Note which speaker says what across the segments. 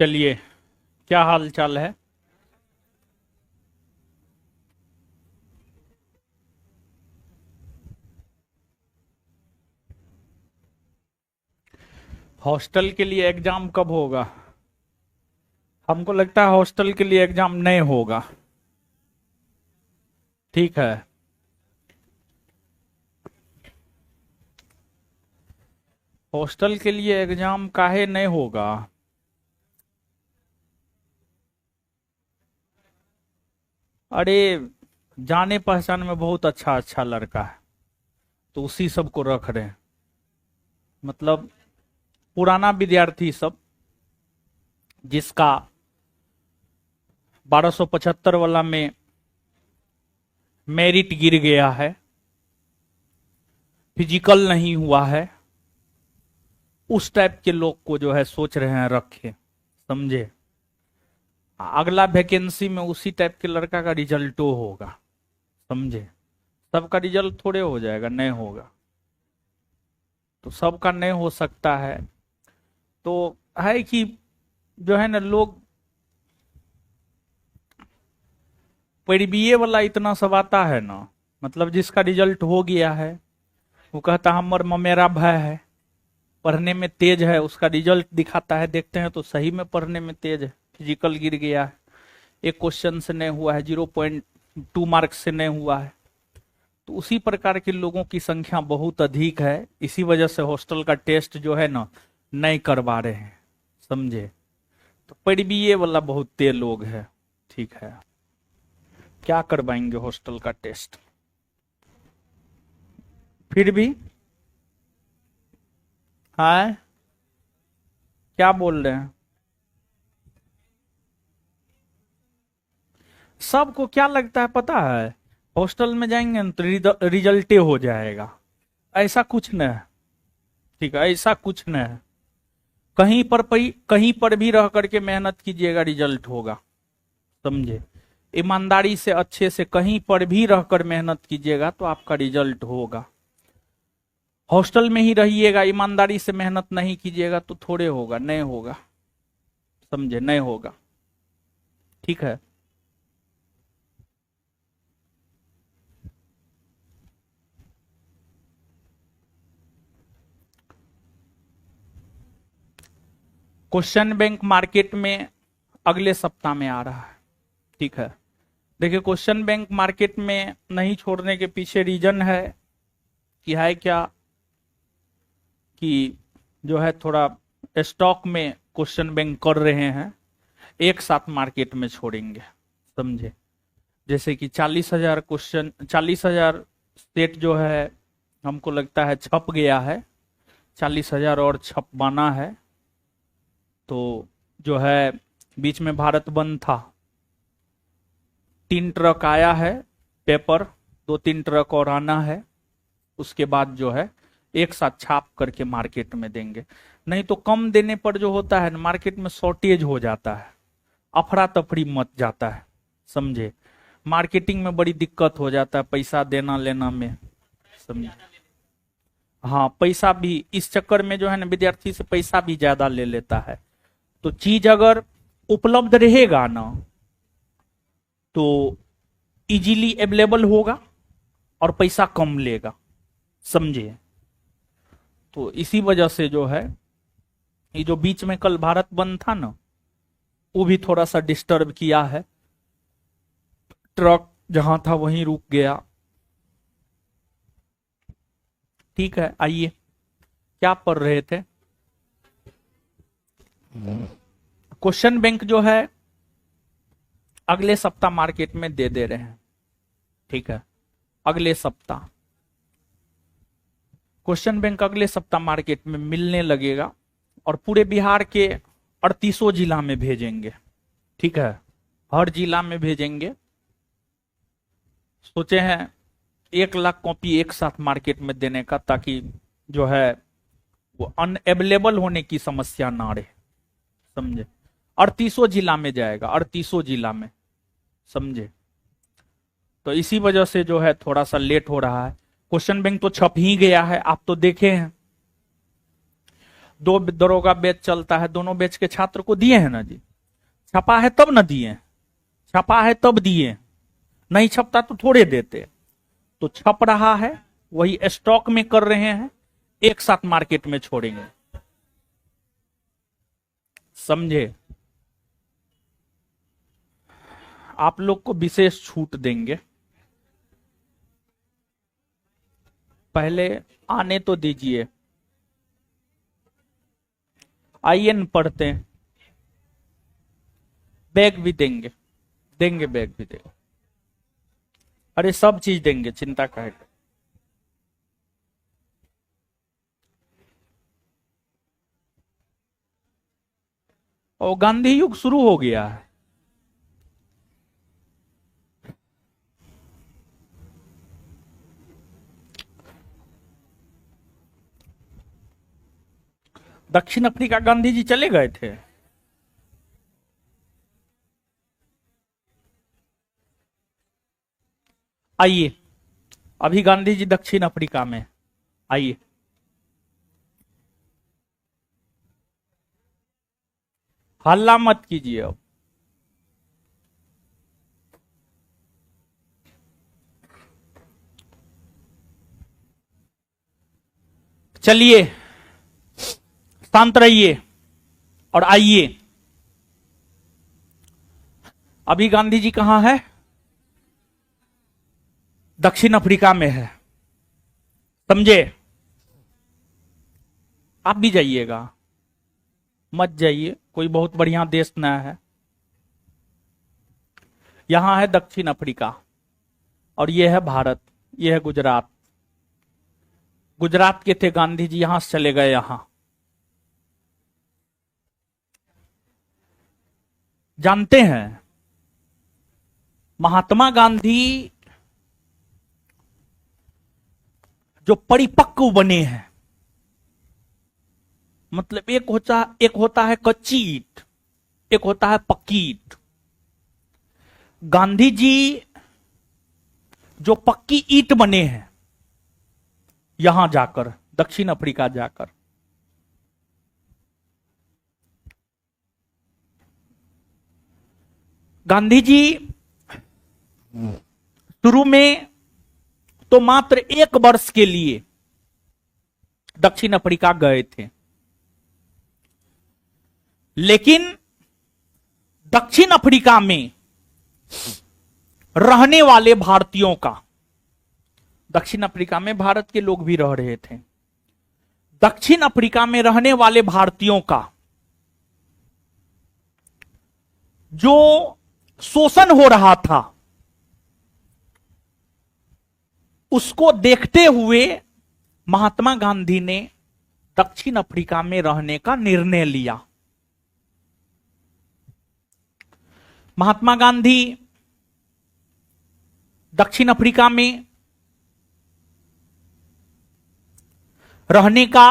Speaker 1: चलिए, क्या हाल चाल है। हॉस्टल के लिए एग्जाम कब होगा? हमको लगता है हॉस्टल के लिए एग्जाम नहीं होगा। ठीक है। हॉस्टल के लिए एग्जाम काहे नहीं होगा? अरे, जाने पहचान में बहुत अच्छा अच्छा लड़का है, तो उसी सब को रख रहे हैं। मतलब पुराना विद्यार्थी सब, जिसका 1275 वाला में मेरिट गिर गया है, फिजिकल नहीं हुआ है, उस टाइप के लोग को जो है सोच रहे हैं रखे। समझे? अगला वैकेंसी में उसी टाइप के लड़का का रिजल्टो होगा। समझे? सबका रिजल्ट थोड़े हो जाएगा, नहीं होगा। तो सबका नहीं हो सकता है। तो है कि जो है ना, लोग परिबीए वाला इतना सब आता है ना, मतलब जिसका रिजल्ट हो गया है, वो कहता हमर मेरा भय है, पढ़ने में तेज है, उसका रिजल्ट दिखाता है, देखते हैं तो सही में पढ़ने में तेज है, फिजिकल गिर गया है, एक क्वेश्चन से नहीं हुआ है, 0.2 मार्क्स से नहीं हुआ है। तो उसी प्रकार के लोगों की संख्या बहुत अधिक है। इसी वजह से हॉस्टल का टेस्ट जो है ना नहीं करवा रहे हैं। समझे? तो पढ़बीए वाला बहुत तेज लोग है। ठीक है, क्या करवाएंगे हॉस्टल का टेस्ट? फिर भी हाँ, क्या बोल रहे हैं? सबको क्या लगता है पता है? हॉस्टल में जाएंगे ना तो रिजल्टे हो जाएगा। ऐसा कुछ नहीं है। ठीक है, ऐसा कुछ नहीं है। कहीं पर भी रह करके मेहनत कीजिएगा, रिजल्ट होगा। समझे? ईमानदारी से अच्छे से कहीं पर भी रहकर मेहनत कीजिएगा तो आपका रिजल्ट होगा। हॉस्टल में ही रहिएगा, ईमानदारी से मेहनत नहीं कीजिएगा तो थोड़े होगा, नहीं होगा। समझे? नहीं होगा। ठीक है। क्वेश्चन बैंक मार्केट में अगले सप्ताह में आ रहा है। ठीक है। देखिए, क्वेश्चन बैंक मार्केट में नहीं छोड़ने के पीछे रीजन है कि है क्या, कि जो है थोड़ा स्टॉक में क्वेश्चन बैंक कर रहे हैं, एक साथ मार्केट में छोड़ेंगे। समझे? जैसे कि 40,000 क्वेश्चन, 40,000 सेट जो है, हमको लगता है छप गया है। 40,000 और छपवाना है। तो जो है, बीच में भारत बंद था, 3 ट्रक आया है पेपर, 2-3 ट्रक और आना है। उसके बाद जो है एक साथ छाप करके मार्केट में देंगे। नहीं तो कम देने पर जो होता है ना, मार्केट में शॉर्टेज हो जाता है, अफरा तफरी मच जाता है। समझे? मार्केटिंग में बड़ी दिक्कत हो जाता है, पैसा देना लेना में। समझे? हाँ, पैसा भी इस चक्कर में जो है ना, विद्यार्थी से पैसा भी ज्यादा ले लेता है। तो चीज अगर उपलब्ध रहेगा ना तो इजीली अवेलेबल होगा और पैसा कम लेगा। समझे? तो इसी वजह से जो है, ये जो बीच में कल भारत बंद था ना, वो भी थोड़ा सा डिस्टर्ब किया है। ट्रक जहां था वहीं रुक गया। ठीक है, आइए, क्या पढ़ रहे थे? क्वेश्चन बैंक जो है अगले सप्ताह मार्केट में दे रहे हैं। ठीक है, अगले सप्ताह क्वेश्चन बैंक अगले सप्ताह मार्केट में मिलने लगेगा, और पूरे बिहार के 38 जिला में भेजेंगे। ठीक है, हर जिला में भेजेंगे। सोचे हैं 1 लाख कॉपी एक साथ मार्केट में देने का, ताकि जो है वो अनअवेलेबल होने की समस्या ना रहे। समझे? 38 जिला में जाएगा, 38 जिला में। समझे? तो इसी वजह से जो है थोड़ा सा लेट हो रहा है। क्वेश्चन बैंक तो छप ही गया है, आप तो देखे हैं। दो दरोगा बैच चलता है, दोनों बैच के छात्र को दिए हैं ना जी। छपा है तब न दिए, छपा है तब दिए, नहीं छपता तो थोड़े देते। तो छप रहा है, वही स्टॉक में कर रहे हैं, एक साथ मार्केट में छोड़ेंगे, समझे। आप लोग को विशेष छूट देंगे, पहले आने तो दीजिए, आइए न पढ़ते हैं। बैग भी देंगे, देंगे बैग भी देंगे, अरे सब चीज देंगे, चिंता काहे। और गांधी युग शुरू हो गया है। दक्षिण अफ्रीका गांधी जी चले गए थे। आइए, अभी गांधी जी दक्षिण अफ्रीका में, आइए। हल्ला मत कीजिए अब। चलिए शांत रहिए और आइए। अभी गांधी जी कहां है? दक्षिण अफ्रीका में है, समझे। आप भी जाइएगा, मत जाइए, कोई बहुत बढ़िया देश ना है। यहां है दक्षिण अफ्रीका और यह है भारत, यह है गुजरात। गुजरात के थे गांधी जी, यहां से चले गए यहां। जानते हैं महात्मा गांधी जो परिपक्व बने हैं, मतलब एक होता है कच्ची ईट, एक होता है पक्की ईट। गांधी जी जो पक्की ईट बने हैं यहां जाकर, दक्षिण अफ्रीका जाकर। गांधी जी शुरू में तो मात्र 1 वर्ष के लिए दक्षिण अफ्रीका गए थे, लेकिन दक्षिण अफ्रीका में रहने वाले भारतीयों का, दक्षिण अफ्रीका में भारत के लोग भी रह रहे थे, दक्षिण अफ्रीका में रहने वाले भारतीयों का जो शोषण हो रहा था उसको देखते हुए महात्मा गांधी ने दक्षिण अफ्रीका में रहने का निर्णय लिया। महात्मा गांधी दक्षिण अफ्रीका में रहने का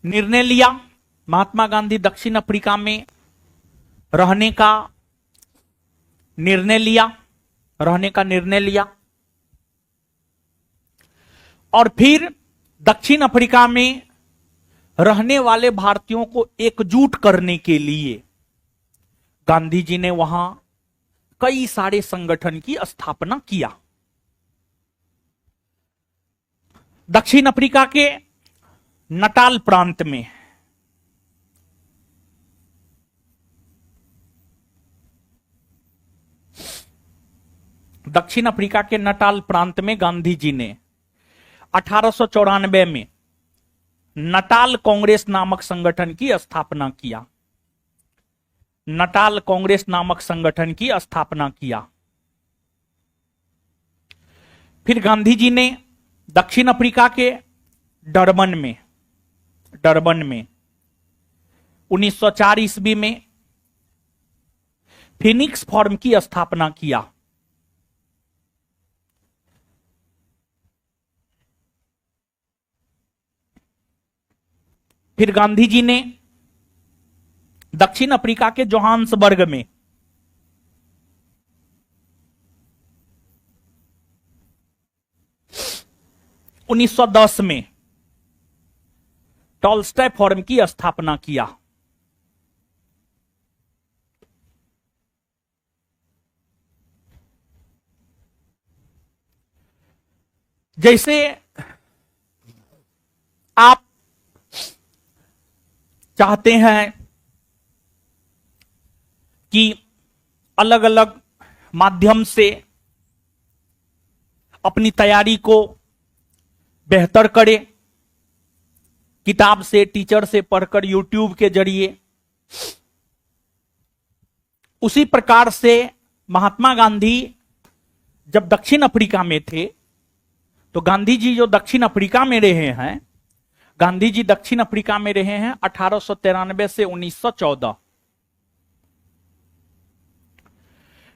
Speaker 1: निर्णय लिया। महात्मा गांधी दक्षिण अफ्रीका में रहने का निर्णय लिया, और फिर दक्षिण अफ्रीका में रहने वाले भारतीयों को एकजुट करने के लिए गांधी जी ने वहां कई सारे संगठन की स्थापना किया। दक्षिण अफ्रीका के नटाल प्रांत में गांधी जी ने 1894 में नटाल कांग्रेस नामक संगठन की स्थापना किया। नटाल कांग्रेस नामक संगठन की स्थापना किया। फिर गांधी जी ने दक्षिण अफ्रीका के डरबन में 1904 ईस्वी में फिनिक्स फॉर्म की स्थापना किया। फिर गांधी जी ने दक्षिण अफ्रीका के जोहान्सबर्ग में 1910 में टॉल्स्टॉय फोरम की स्थापना किया। जैसे आप चाहते हैं कि अलग अलग माध्यम से अपनी तैयारी को बेहतर करें, किताब से, टीचर से पढ़कर, यूट्यूब के जरिए, उसी प्रकार से महात्मा गांधी जब दक्षिण अफ्रीका में थे तो गांधी जी जो दक्षिण अफ्रीका में रहे हैं, गांधी जी दक्षिण अफ्रीका में रहे हैं 1893 से 1914।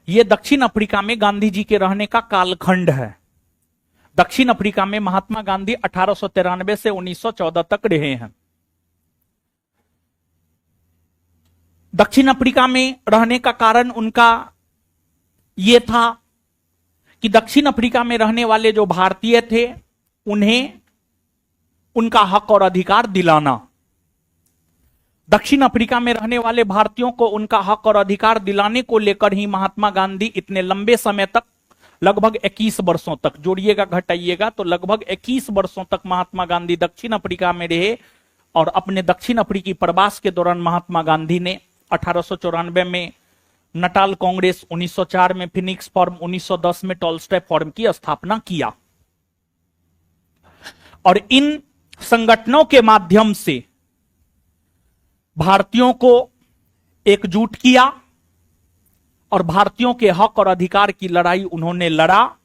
Speaker 1: यह दक्षिण अफ्रीका में गांधी जी के रहने का कालखंड है। दक्षिण अफ्रीका में महात्मा गांधी 1893 से 1914 तक रहे हैं। दक्षिण अफ्रीका में रहने का कारण उनका यह था कि दक्षिण अफ्रीका में रहने वाले जो भारतीय थे उन्हें उनका हक और अधिकार दिलाना। दक्षिण अफ्रीका में रहने वाले भारतीयों को उनका हक और अधिकार दिलाने को लेकर ही महात्मा गांधी इतने लंबे समय तक, लगभग 21 वर्षों तक, जोड़िएगा घटाइएगा तो लगभग 21 वर्षों तक महात्मा गांधी दक्षिण अफ्रीका में रहे। और अपने दक्षिण अफ्रीकी प्रवास के दौरान महात्मा गांधी ने 1894 में नटाल कांग्रेस, 1904 में फिनिक्स फोरम, 1910 में टॉल्स्टॉय फोरम की स्थापना किया। और इन संगठनों के माध्यम से भारतीयों को एकजुट किया और भारतीयों के हक और अधिकार की लड़ाई उन्होंने लड़ा।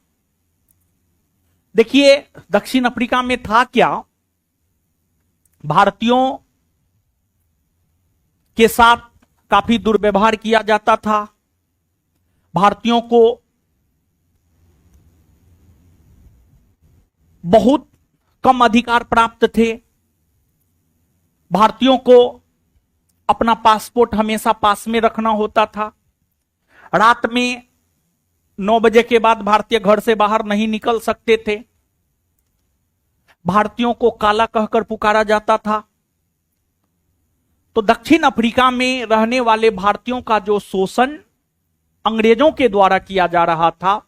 Speaker 1: देखिए दक्षिण अफ्रीका में था क्या, भारतीयों के साथ काफी दुर्व्यवहार किया जाता था, भारतीयों को बहुत कम अधिकार प्राप्त थे, भारतीयों को अपना पासपोर्ट हमेशा पास में रखना होता था, रात में 9 बजे के बाद भारतीय घर से बाहर नहीं निकल सकते थे, भारतीयों को काला कहकर पुकारा जाता था। तो दक्षिण अफ्रीका में रहने वाले भारतीयों का जो शोषण अंग्रेजों के द्वारा किया जा रहा था,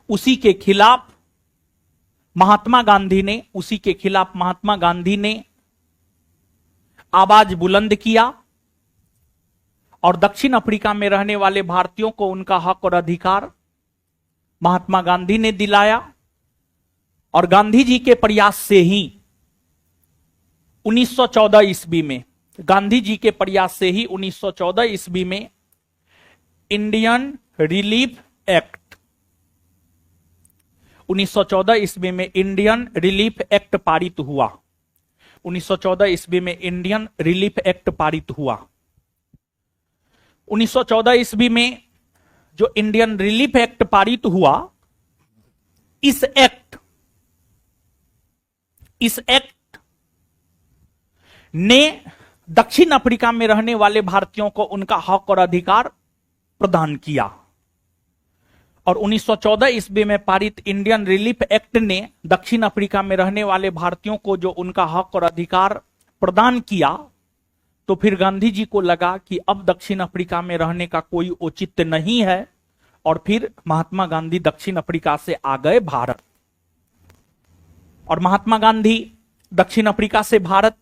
Speaker 1: उसी के खिलाफ महात्मा गांधी ने आवाज बुलंद किया और दक्षिण अफ्रीका में रहने वाले भारतीयों को उनका हक और अधिकार महात्मा गांधी ने दिलाया। और गांधी जी के प्रयास से ही 1914 ईस्वी में, गांधी जी के प्रयास से ही 1914 ईस्वी में इंडियन रिलीफ एक्ट, 1914 ईस्वी में इंडियन रिलीफ एक्ट पारित हुआ। 1914 ईस्वी में इंडियन रिलीफ एक्ट पारित हुआ। 1914 ईस्वी में जो इंडियन रिलीफ एक्ट पारित हुआ, इस एक्ट ने दक्षिण अफ्रीका में रहने वाले भारतीयों को उनका हक और अधिकार प्रदान किया। और 1914 ईस्वी में पारित इंडियन रिलीफ एक्ट ने दक्षिण अफ्रीका में रहने वाले भारतीयों को जो उनका हक और अधिकार प्रदान किया, तो फिर गांधी जी को लगा कि अब दक्षिण अफ्रीका में रहने का कोई औचित्य नहीं है, और फिर महात्मा गांधी दक्षिण अफ्रीका से आ गए भारत। और महात्मा गांधी दक्षिण अफ्रीका से भारत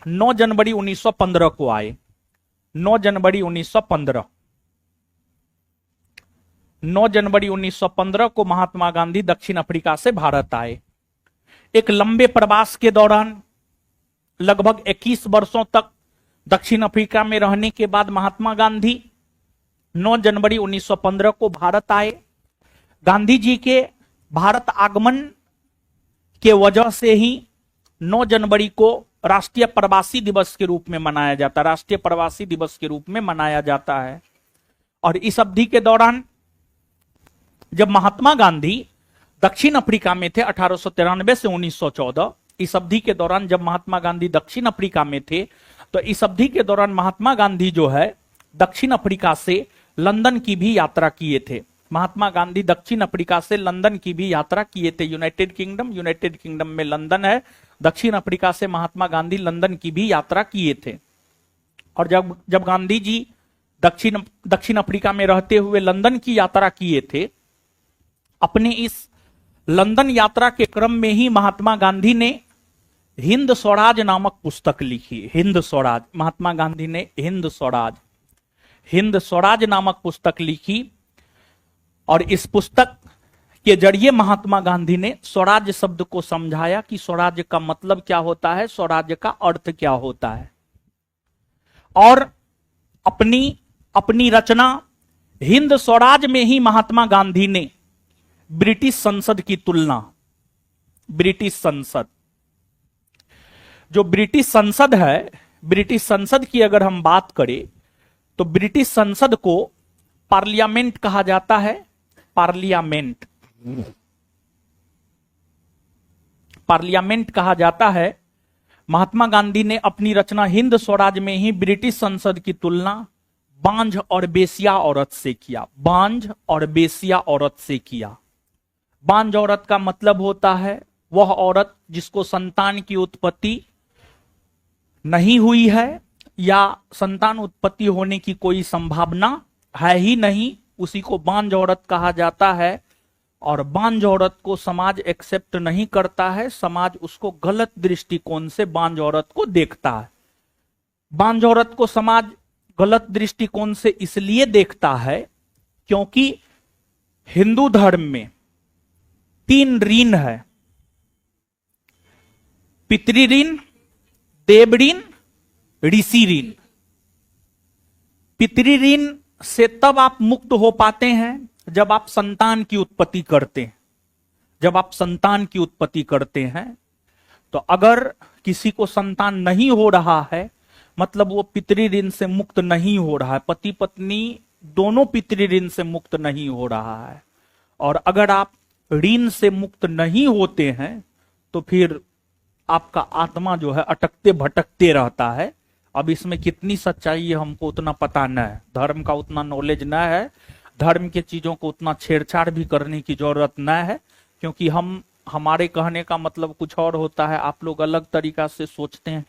Speaker 1: 9 जनवरी 1915 को आए। 9 जनवरी 1915 को महात्मा गांधी दक्षिण अफ्रीका से भारत आए। एक लंबे प्रवास के दौरान लगभग 21 वर्षों तक दक्षिण अफ्रीका में रहने के बाद महात्मा गांधी 9 जनवरी 1915 को भारत आए। गांधी जी के भारत आगमन के वजह से ही 9 जनवरी को राष्ट्रीय प्रवासी दिवस के रूप में मनाया जाता है, राष्ट्रीय प्रवासी दिवस के रूप में मनाया जाता है। और इस अवधि के दौरान जब महात्मा गांधी दक्षिण अफ्रीका में थे 1893 से 1914, इस अवधि के दौरान जब महात्मा गांधी दक्षिण अफ्रीका में थे, तो इस अवधि के दौरान महात्मा गांधी जो है दक्षिण अफ्रीका से लंदन की भी यात्रा किए थे। महात्मा गांधी दक्षिण अफ्रीका से लंदन की भी यात्रा किए थे। यूनाइटेड किंगडम में लंदन है, दक्षिण अफ्रीका से महात्मा गांधी लंदन की भी यात्रा किए थे। और जब गांधी जी दक्षिण अफ्रीका में रहते हुए लंदन की यात्रा किए थे, अपने इस लंदन यात्रा के क्रम में ही महात्मा गांधी ने हिंद स्वराज नामक पुस्तक लिखी। हिंद स्वराज, महात्मा गांधी ने हिंद स्वराज नामक पुस्तक लिखी। और इस पुस्तक के जरिए महात्मा गांधी ने स्वराज शब्द को समझाया कि स्वराज का मतलब क्या होता है, स्वराज का अर्थ क्या होता है। और अपनी रचना हिंद स्वराज में ही महात्मा गांधी ने ब्रिटिश संसद की तुलना, ब्रिटिश संसद, जो ब्रिटिश संसद है, ब्रिटिश संसद की अगर हम बात करें तो ब्रिटिश संसद को पार्लियामेंट कहा जाता है। पार्लियामेंट कहा जाता है। महात्मा गांधी ने अपनी रचना हिंद स्वराज में ही ब्रिटिश संसद की तुलना बांझ और बेसिया औरत से किया। बांझ और बेसिया औरत से किया। बांझ औरत का मतलब होता है वह औरत जिसको संतान की उत्पत्ति नहीं हुई है या संतान उत्पत्ति होने की कोई संभावना है ही नहीं, उसी को बांझ औरत कहा जाता है। और बांझ औरत को समाज एक्सेप्ट नहीं करता है, समाज उसको गलत दृष्टिकोण से बांझ औरत को देखता है। बांझ औरत को समाज गलत दृष्टिकोण से इसलिए देखता है क्योंकि हिंदू धर्म में 3 ऋण है, पितृ ऋण, देव ऋण, ऋषि ऋण। पितृ ऋण से तब आप मुक्त हो पाते हैं जब आप संतान की उत्पत्ति करते हैं। जब आप संतान की उत्पत्ति करते हैं तो अगर किसी को संतान नहीं हो रहा है मतलब वो पितृ ऋण से मुक्त नहीं हो रहा है, पति पत्नी दोनों पितृ ऋण से मुक्त नहीं हो रहा है। और अगर आप ऋण से मुक्त नहीं होते हैं तो फिर आपका आत्मा जो है अटकते भटकते रहता है। अब इसमें कितनी सच्चाई है हमको उतना पता न है, धर्म का उतना नॉलेज न है, धर्म के चीजों को उतना छेड़छाड़ भी करने की जरूरत न है, क्योंकि हमारे कहने का मतलब कुछ और होता है, आप लोग अलग तरीका से सोचते हैं।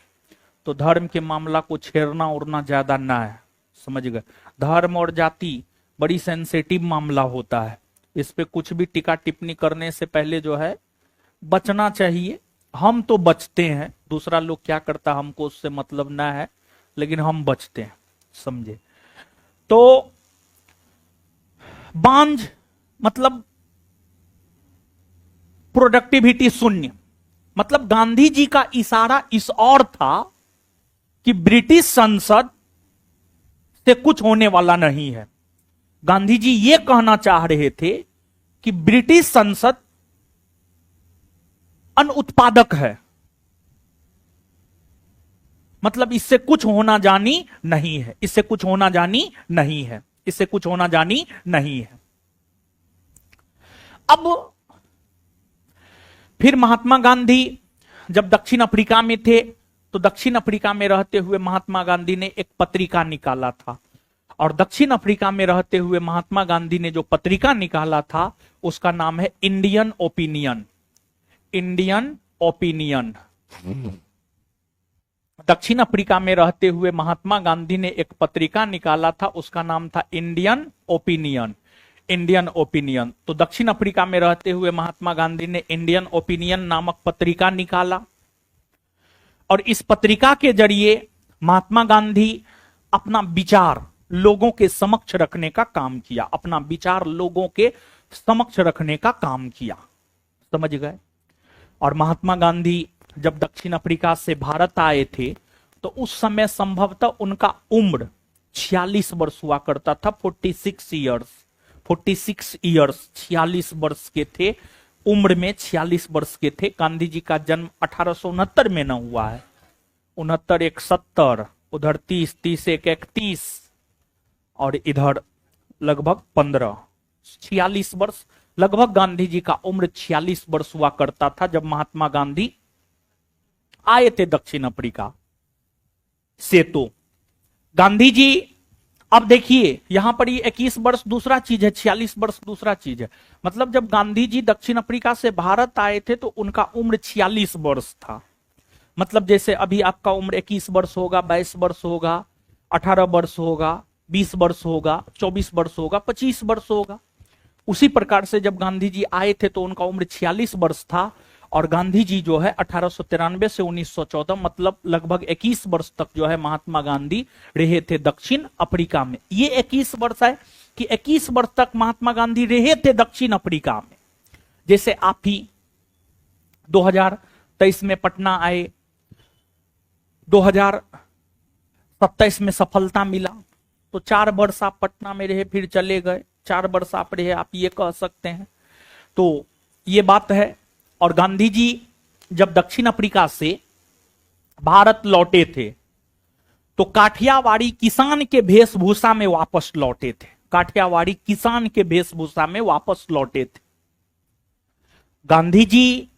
Speaker 1: तो धर्म के मामला को छेड़ना उड़ना ज्यादा ना है, समझ गए। धर्म और जाति बड़ी सेंसिटिव मामला होता है, इस पे कुछ भी टीका टिप्पणी करने से पहले जो है बचना चाहिए। हम तो बचते हैं, दूसरा लोग क्या करता हमको उससे मतलब ना है, लेकिन हम बचते हैं, समझे। तो बांझ मतलब प्रोडक्टिविटी शून्य, मतलब गांधी जी का इशारा इस और था कि ब्रिटिश संसद से कुछ होने वाला नहीं है। गांधी जी ये कहना चाह रहे थे कि ब्रिटिश संसद अनुत्पादक है, मतलब इससे कुछ होना जानी नहीं है, इससे कुछ होना जानी नहीं है, इससे कुछ होना जानी नहीं है। अब फिर महात्मा गांधी जब दक्षिण अफ्रीका में थे तो दक्षिण अफ्रीका में रहते हुए महात्मा गांधी ने एक पत्रिका निकाला था। और दक्षिण अफ्रीका में रहते हुए महात्मा गांधी ने जो पत्रिका निकाला था उसका नाम है इंडियन ओपिनियन। Indian opinion. दक्षिण अफ्रीका में रहते हुए महात्मा गांधी ने एक पत्रिका निकाला था, उसका नाम था इंडियन ओपिनियन। Indian opinion. तो दक्षिण अफ्रीका में रहते हुए महात्मा गांधी ने इंडियन ओपिनियन नामक पत्रिका निकाला और इस पत्रिका के जरिए महात्मा गांधी अपना विचार लोगों के समक्ष रखने का काम किया, अपना विचार लोगों के समक्ष रखने का काम किया, समझ गए। और महात्मा गांधी जब दक्षिण अफ्रीका से भारत आए थे तो उस समय संभवतः उनका उम्र 46 वर्ष हुआ करता था, 46 ईयर्स, 46 वर्ष के थे, उम्र में 46 वर्ष के थे। गांधी जी का जन्म 1869 में न हुआ है, 69 एक 70, उधर 30, 30 एक 31 और इधर लगभग 15, 46 वर्ष। लगभग गांधी जी का उम्र 46 वर्ष हुआ करता था जब महात्मा गांधी आए थे दक्षिण अफ्रीका से। तो गांधी जी अब देखिए यहां पर ये 21 वर्ष दूसरा चीज है, 46 वर्ष दूसरा चीज है। मतलब जब गांधी जी दक्षिण अफ्रीका से भारत आए थे तो उनका उम्र 46 वर्ष था। मतलब जैसे अभी आपका उम्र 21 वर्ष होगा, 22 वर्ष होगा, 18 वर्ष होगा, 20 वर्ष होगा, 24 वर्ष होगा, 25 वर्ष होगा। उसी प्रकार से जब गांधी जी आए थे तो उनका उम्र 46 वर्ष था, और गांधी जी जो है 1893 से 1914 मतलब लगभग 21 वर्ष तक जो है महात्मा गांधी रहे थे दक्षिण अफ्रीका में। ये 21 वर्ष है कि 21 वर्ष तक महात्मा गांधी रहे थे दक्षिण अफ्रीका में। जैसे आप ही 2023 में पटना आए, 2027 में सफलता मिला, तो 4 वर्ष आप पटना में रहे फिर चले गए, 4 वर्ष आप रहे, आप ये कह सकते हैं। तो ये बात है। और गांधी जी जब दक्षिण अफ्रीका से भारत लौटे थे तो काठियावाड़ी किसान के वेशभूषा में वापस लौटे थे। काठियावाड़ी किसान के वेशभूषा में वापस लौटे थे। गांधी जी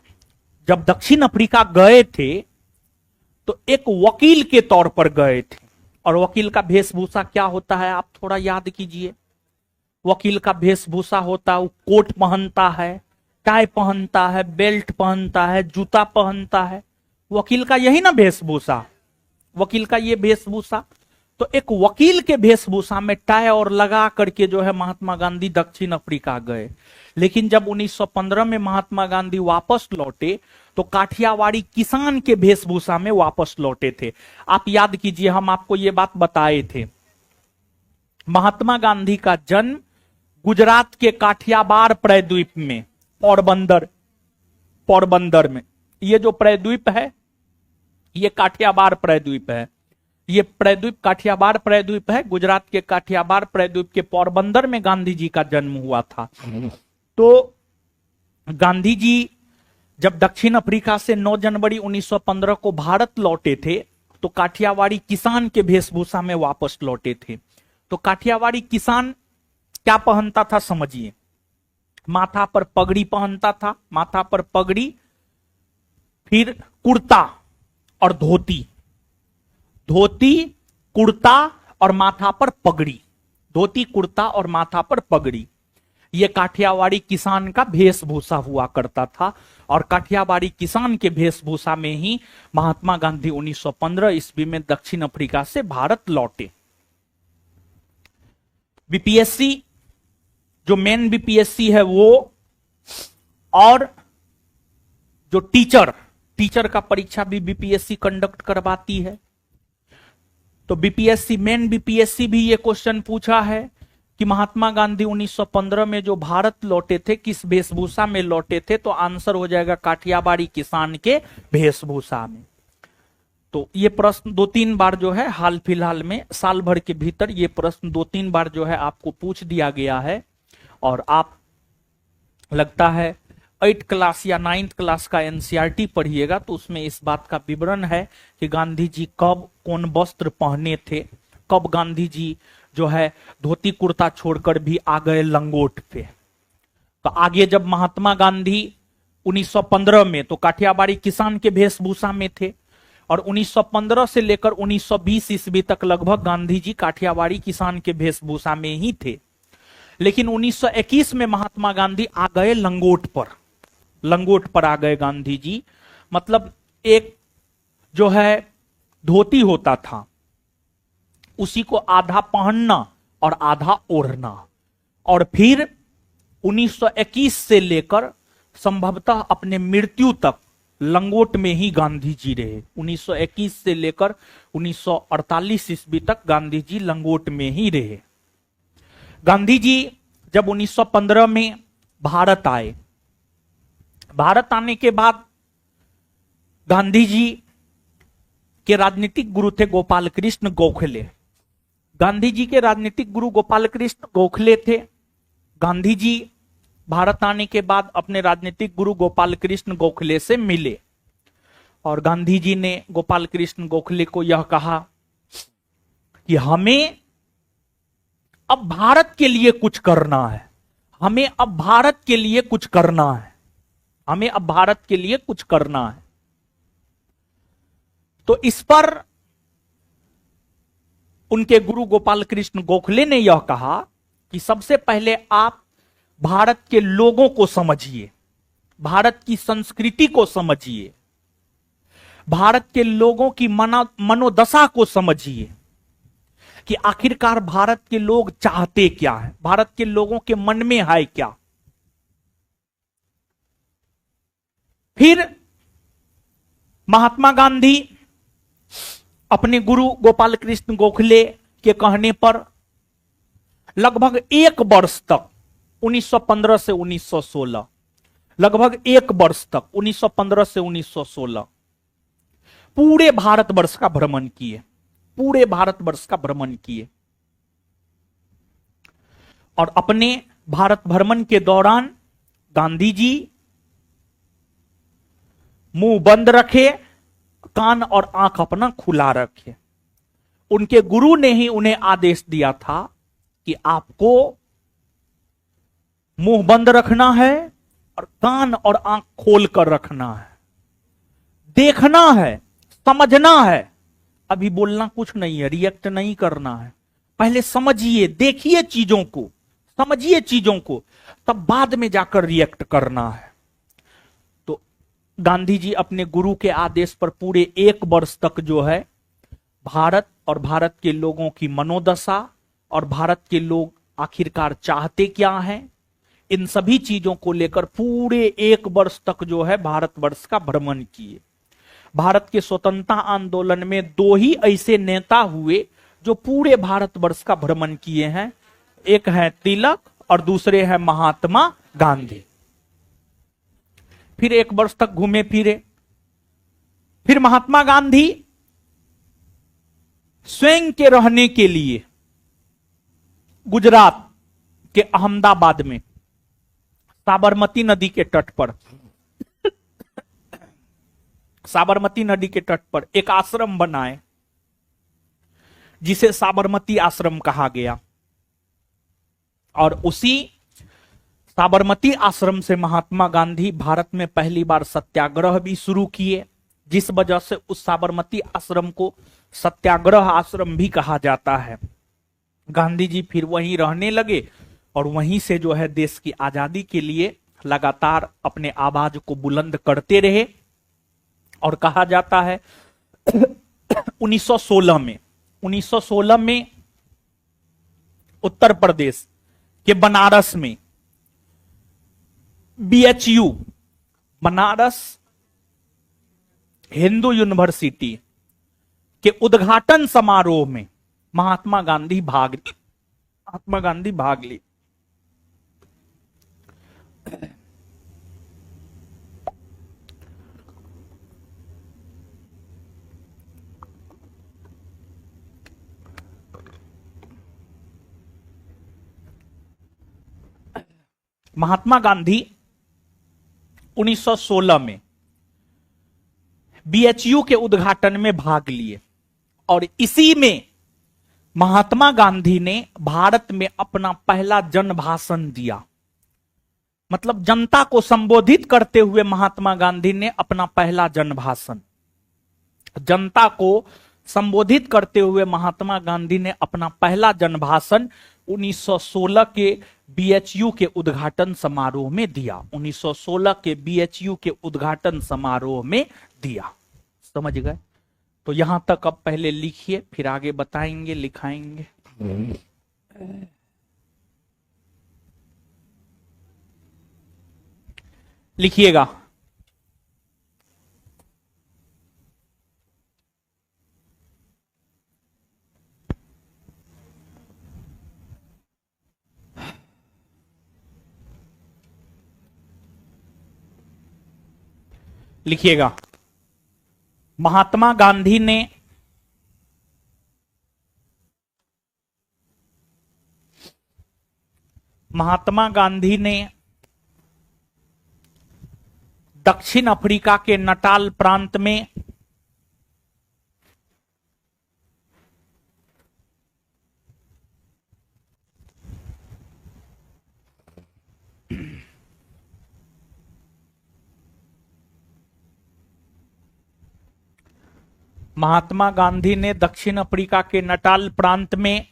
Speaker 1: जब दक्षिण अफ्रीका गए थे तो एक वकील के तौर पर गए थे। और वकील का वेशभूषा क्या होता है आप थोड़ा याद कीजिए। वकील का वेशभूषा होता है, वो कोट पहनता है, टाई पहनता है, बेल्ट पहनता है, जूता पहनता है। वकील का यही ना वेशभूषा, वकील का ये वेशभूषा। तो एक वकील के वेशभूषा में टाई और लगा करके जो है महात्मा गांधी दक्षिण अफ्रीका गए। लेकिन जब 1915 में महात्मा गांधी वापस लौटे तो काठियावाड़ी किसान के वेशभूषा में वापस लौटे थे। आप याद कीजिए, हम आपको ये बात बताए थे। महात्मा गांधी का जन्म गुजरात के काठियावाड़ प्रायद्वीप में, पोरबंदर में। ये जो प्रायद्वीप है ये काठियावाड़ प्रायद्वीप है। ये प्रायद्वीप काठियावाड़ प्रायद्वीप है। गुजरात के काठियावाड़ प्रायद्वीप के पोरबंदर में गांधी जी का जन्म हुआ था। तो गांधी जी जब दक्षिण अफ्रीका से 9 जनवरी 1915 को भारत लौटे थे तो काठियावाड़ी किसान के वेशभूषा में वापस लौटे थे। तो काठियावाड़ी किसान क्या पहनता था समझिए। माथा पर पगड़ी पहनता था, माथा पर पगड़ी, फिर कुर्ता और धोती, धोती कुर्ता और माथा पर पगड़ी, धोती कुर्ता और माथा पर पगड़ी। यह काठियावाड़ी किसान का वेशभूषा हुआ करता था। और काठियावाड़ी किसान के वेशभूषा में ही महात्मा गांधी 1915 ईस्वी में दक्षिण अफ्रीका से भारत लौटे। बीपीएससी जो मेन बीपीएससी है वो, और जो टीचर का परीक्षा भी बीपीएससी कंडक्ट करवाती है। तो बीपीएससी मेन बीपीएससी भी ये क्वेश्चन पूछा है कि महात्मा गांधी 1915 में जो भारत लौटे थे किस वेशभूषा में लौटे थे, तो आंसर हो जाएगा काठियावाड़ी किसान के वेशभूषा में। तो ये प्रश्न 2-3 बार जो है हाल फिलहाल में, साल भर के भीतर ये प्रश्न 2-3 बार जो है आपको पूछ दिया गया है। और आप लगता है 8th क्लास या 9th क्लास का एनसीईआरटी पढ़िएगा तो उसमें इस बात का विवरण है कि गांधी जी कब कौन वस्त्र पहने थे, कब गांधी जी जो है धोती कुर्ता छोड़कर भी आ गए लंगोट पे। तो आगे जब महात्मा गांधी 1915 में तो काठियावाड़ी किसान के वेशभूषा में थे, और 1915 से लेकर 1920 ईस्वी तक लगभग गांधी जी काठियावाड़ी किसान के वेशभूषा में ही थे। लेकिन 1921 में महात्मा गांधी आ गए लंगोट पर आ गए गांधी जी। मतलब एक जो है धोती होता था उसी को आधा पहनना और आधा ओढ़ना। और फिर 1921 से लेकर संभवतः अपने मृत्यु तक लंगोट में ही गांधी जी रहे। 1921 से लेकर 1948 ईस्वी तक गांधी जी लंगोट में ही रहे। गांधी जी जब 1915 में भारत आए, भारत आने के बाद गांधी जी के राजनीतिक गुरु थे गोपाल कृष्ण गोखले। गांधी जी के राजनीतिक गुरु गोपाल कृष्ण गोखले थे। गांधी जी भारत आने के बाद अपने राजनीतिक गुरु गोपाल कृष्ण गोखले से मिले, और गांधी जी ने गोपाल कृष्ण गोखले को यह कहा कि हमें अब भारत के लिए कुछ करना है, हमें अब भारत के लिए कुछ करना है, हमें अब भारत के लिए कुछ करना है। तो इस पर उनके गुरु गोपाल कृष्ण गोखले ने यह कहा कि सबसे पहले आप भारत के लोगों को समझिए, भारत की संस्कृति को समझिए, भारत के लोगों की मनोदशा को समझिए कि आखिरकार भारत के लोग चाहते क्या है, भारत के लोगों के मन में है क्या। फिर महात्मा गांधी अपने गुरु गोपाल कृष्ण गोखले के कहने पर लगभग एक वर्ष तक 1915 से 1916, लगभग एक वर्ष तक 1915 से 1916 पूरे भारतवर्ष का भ्रमण किए, पूरे भारतवर्ष का भ्रमण किए। और अपने भारत भ्रमण के दौरान गांधी जी मुंह बंद रखे, कान और आंख अपना खुला रखे। उनके गुरु ने ही उन्हें आदेश दिया था कि आपको मुंह बंद रखना है और कान और आंख खोल कर रखना है, देखना है, समझना है। अभी बोलना कुछ नहीं है, रिएक्ट नहीं करना है। पहले समझिए, देखिए चीजों को, समझिए चीजों को, तब बाद में जाकर रिएक्ट करना है। तो गांधी जी अपने गुरु के आदेश पर पूरे एक वर्ष तक जो है भारत और भारत के लोगों की मनोदशा और भारत के लोग आखिरकार चाहते क्या हैं, इन सभी चीजों को लेकर पूरे एक वर्ष तक जो है भारतवर्ष का भ्रमण किए। भारत के स्वतंत्रता आंदोलन में दो ही ऐसे नेता हुए जो पूरे भारतवर्ष का भ्रमण किए हैं, एक है तिलक और दूसरे हैं महात्मा गांधी। फिर एक वर्ष तक घूमे फिरे। फिर महात्मा गांधी स्वयं के रहने के लिए गुजरात के अहमदाबाद में साबरमती नदी के तट पर, साबरमती नदी के तट पर एक आश्रम बनाए जिसे साबरमती आश्रम कहा गया। और उसी साबरमती आश्रम से महात्मा गांधी भारत में पहली बार सत्याग्रह भी शुरू किए, जिस वजह से उस साबरमती आश्रम को सत्याग्रह आश्रम भी कहा जाता है। गांधी जी फिर वहीं रहने लगे और वहीं से जो है देश की आजादी के लिए लगातार अपने आवाज को बुलंद करते रहे। और कहा जाता है 1916 में उत्तर प्रदेश के बनारस में BHU, बनारस हिंदू यूनिवर्सिटी के उद्घाटन समारोह में महात्मा गांधी भाग ली। महात्मा गांधी 1916 में BHU के उद्घाटन में भाग लिए और इसी में महात्मा गांधी ने भारत में अपना पहला जन भाषण दिया। मतलब जनता को संबोधित करते हुए महात्मा गांधी ने अपना पहला जन भाषण, जनता को संबोधित करते हुए महात्मा गांधी ने अपना पहला जन भाषण 1916 के BHU के उद्घाटन समारोह में दिया। 1916 के BHU के उद्घाटन समारोह में दिया। समझ गए? तो यहां तक अब पहले लिखिए, फिर आगे बताएंगे, लिखाएंगे। लिखिएगा। लिखिएगा। महात्मा गांधी ने दक्षिण अफ्रीका के नटाल प्रांत में महात्मा गांधी ने दक्षिण अफ्रीका के नटाल प्रांत में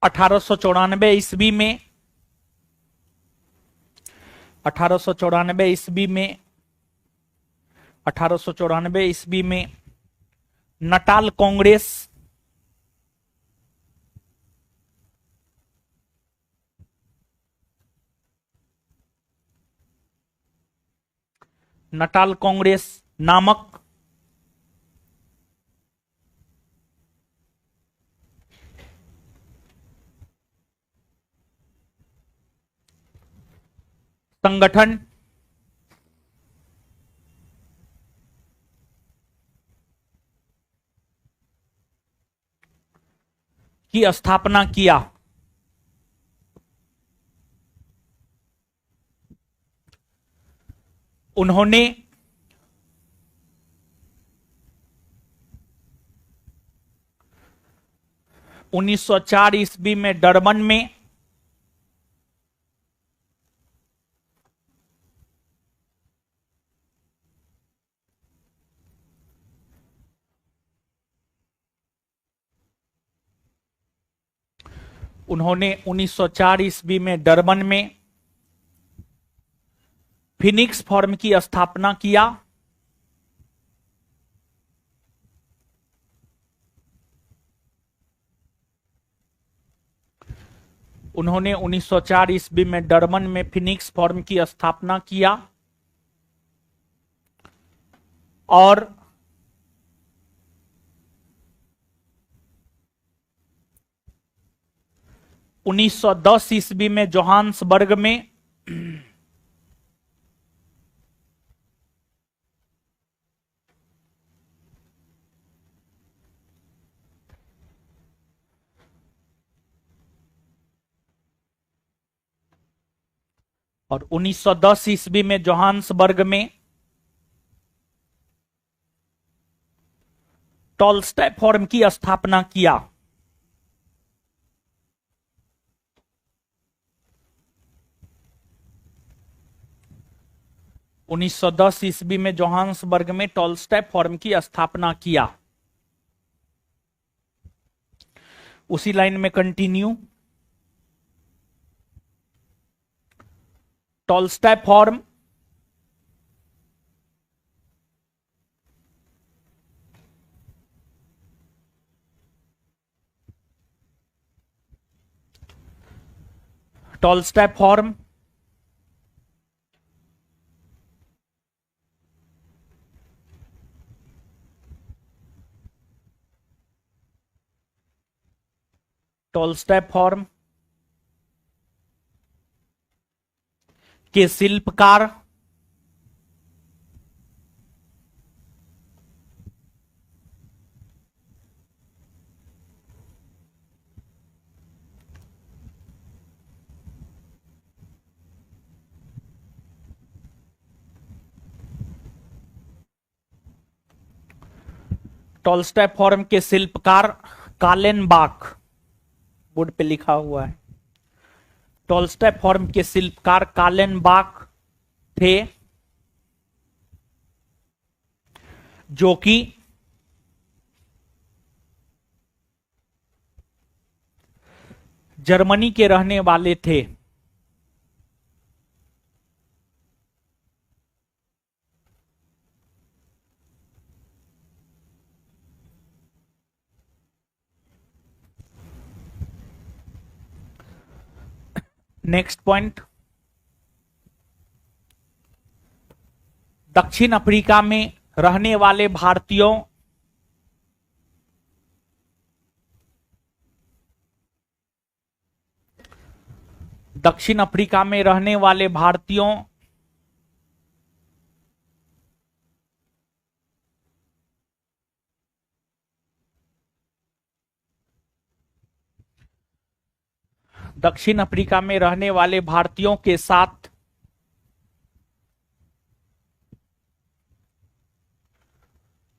Speaker 1: 1894 ईस्वी में 1894 ईस्वी में 1894 ईस्वी में नटाल कांग्रेस नटाल कांग्रेस नामक संगठन की स्थापना किया। उन्होंने 1904 ईस्वी में डरबन में उन्होंने 1904 ईस्वी में डरबन में फिनिक्स फर्म की स्थापना किया। उन्होंने 1904 ईस्वी में डरबन में फिनिक्स फर्म की स्थापना किया और 1910 ईस्वी में जोहान्सबर्ग में और 1910 ईस्वी में जोहान्सबर्ग में टॉलस्टॉय फर्म की स्थापना किया। उन्नीस सौ 10 ईस्वी में जोहान्सबर्ग में टॉलस्टॉय फर्म की स्थापना किया। उसी लाइन में continue, Tolstoy firm Tolstoy firm Tolstoy firm के शिल्पकार टॉलस्टॉय फर्म के शिल्पकार कालेनबाख, बोर्ड पे लिखा हुआ है, टॉलस्टॉय फर्म के शिल्पकार कालेनबाख थे, जो कि जर्मनी के रहने वाले थे। नेक्स्ट पॉइंट, दक्षिण अफ्रीका में रहने वाले भारतीयों दक्षिण अफ्रीका में रहने वाले भारतीयों दक्षिण अफ्रीका में रहने वाले भारतीयों के साथ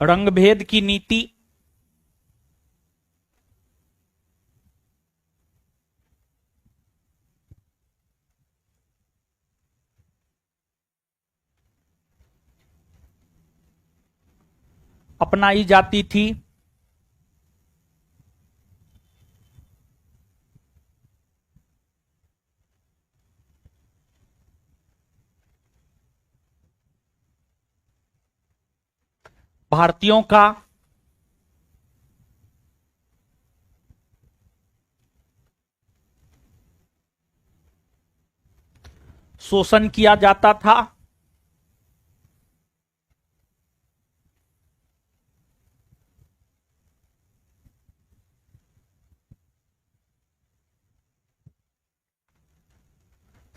Speaker 1: रंगभेद की नीति अपनाई जाती थी। भारतीयों का शोषण किया जाता था।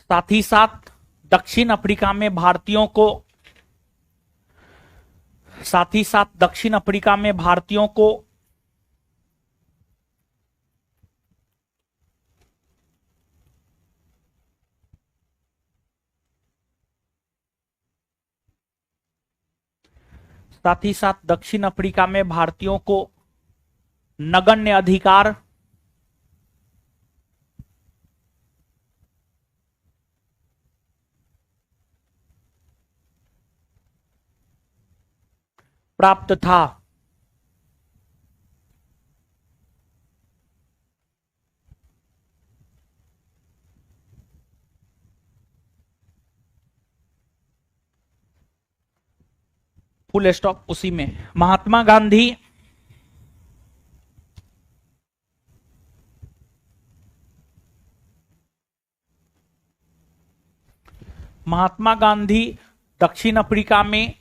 Speaker 1: साथ ही साथ दक्षिण अफ्रीका में भारतीयों को साथ ही साथ दक्षिण अफ्रीका में भारतीयों को साथ ही साथ दक्षिण अफ्रीका में भारतीयों को नगण्य अधिकार प्राप्त था। फुल स्टॉप उसी में। महात्मा गांधी महात्मा गांधी दक्षिण अफ्रीका में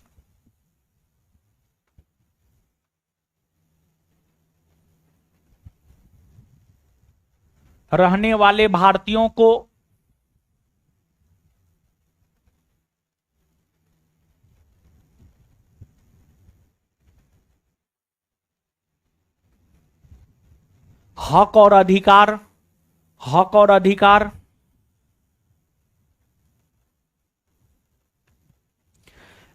Speaker 1: रहने वाले भारतीयों को हक और अधिकार हक और अधिकार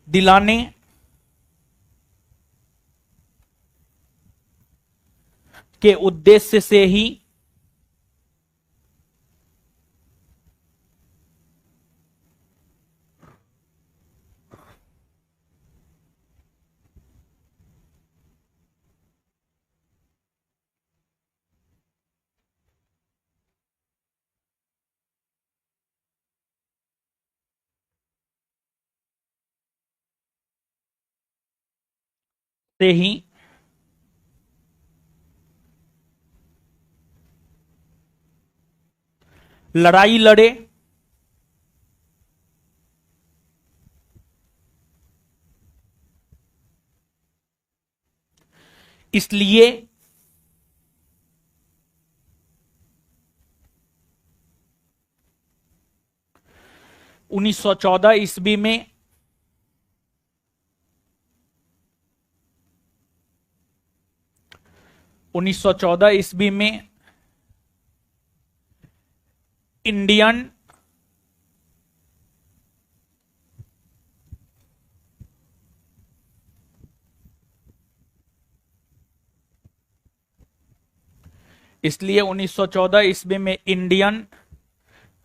Speaker 1: दिलाने के उद्देश्य से ही से ही लड़ाई लड़े। इसलिए 1914 ईस्वी में 1914 ईस्वी में इंडियन इसलिए 1914 ईस्वी में इंडियन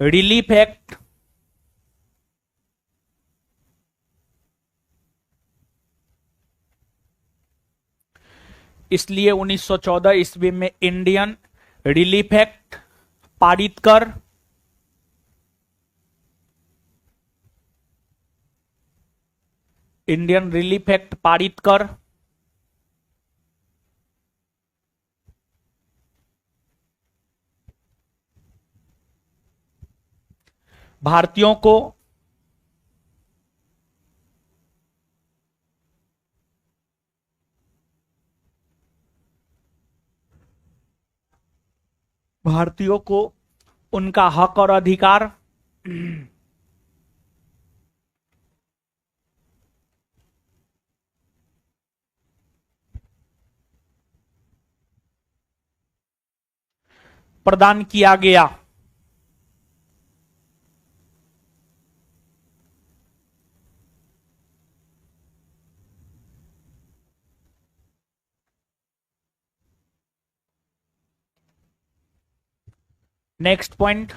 Speaker 1: रिलीफ एक्ट इसलिए 1914 ईस्वी में इंडियन रिलीफ एक्ट पारित कर इंडियन रिलीफ एक्ट पारित कर भारतीयों को उनका हक और अधिकार प्रदान किया गया। नेक्स्ट पॉइंट,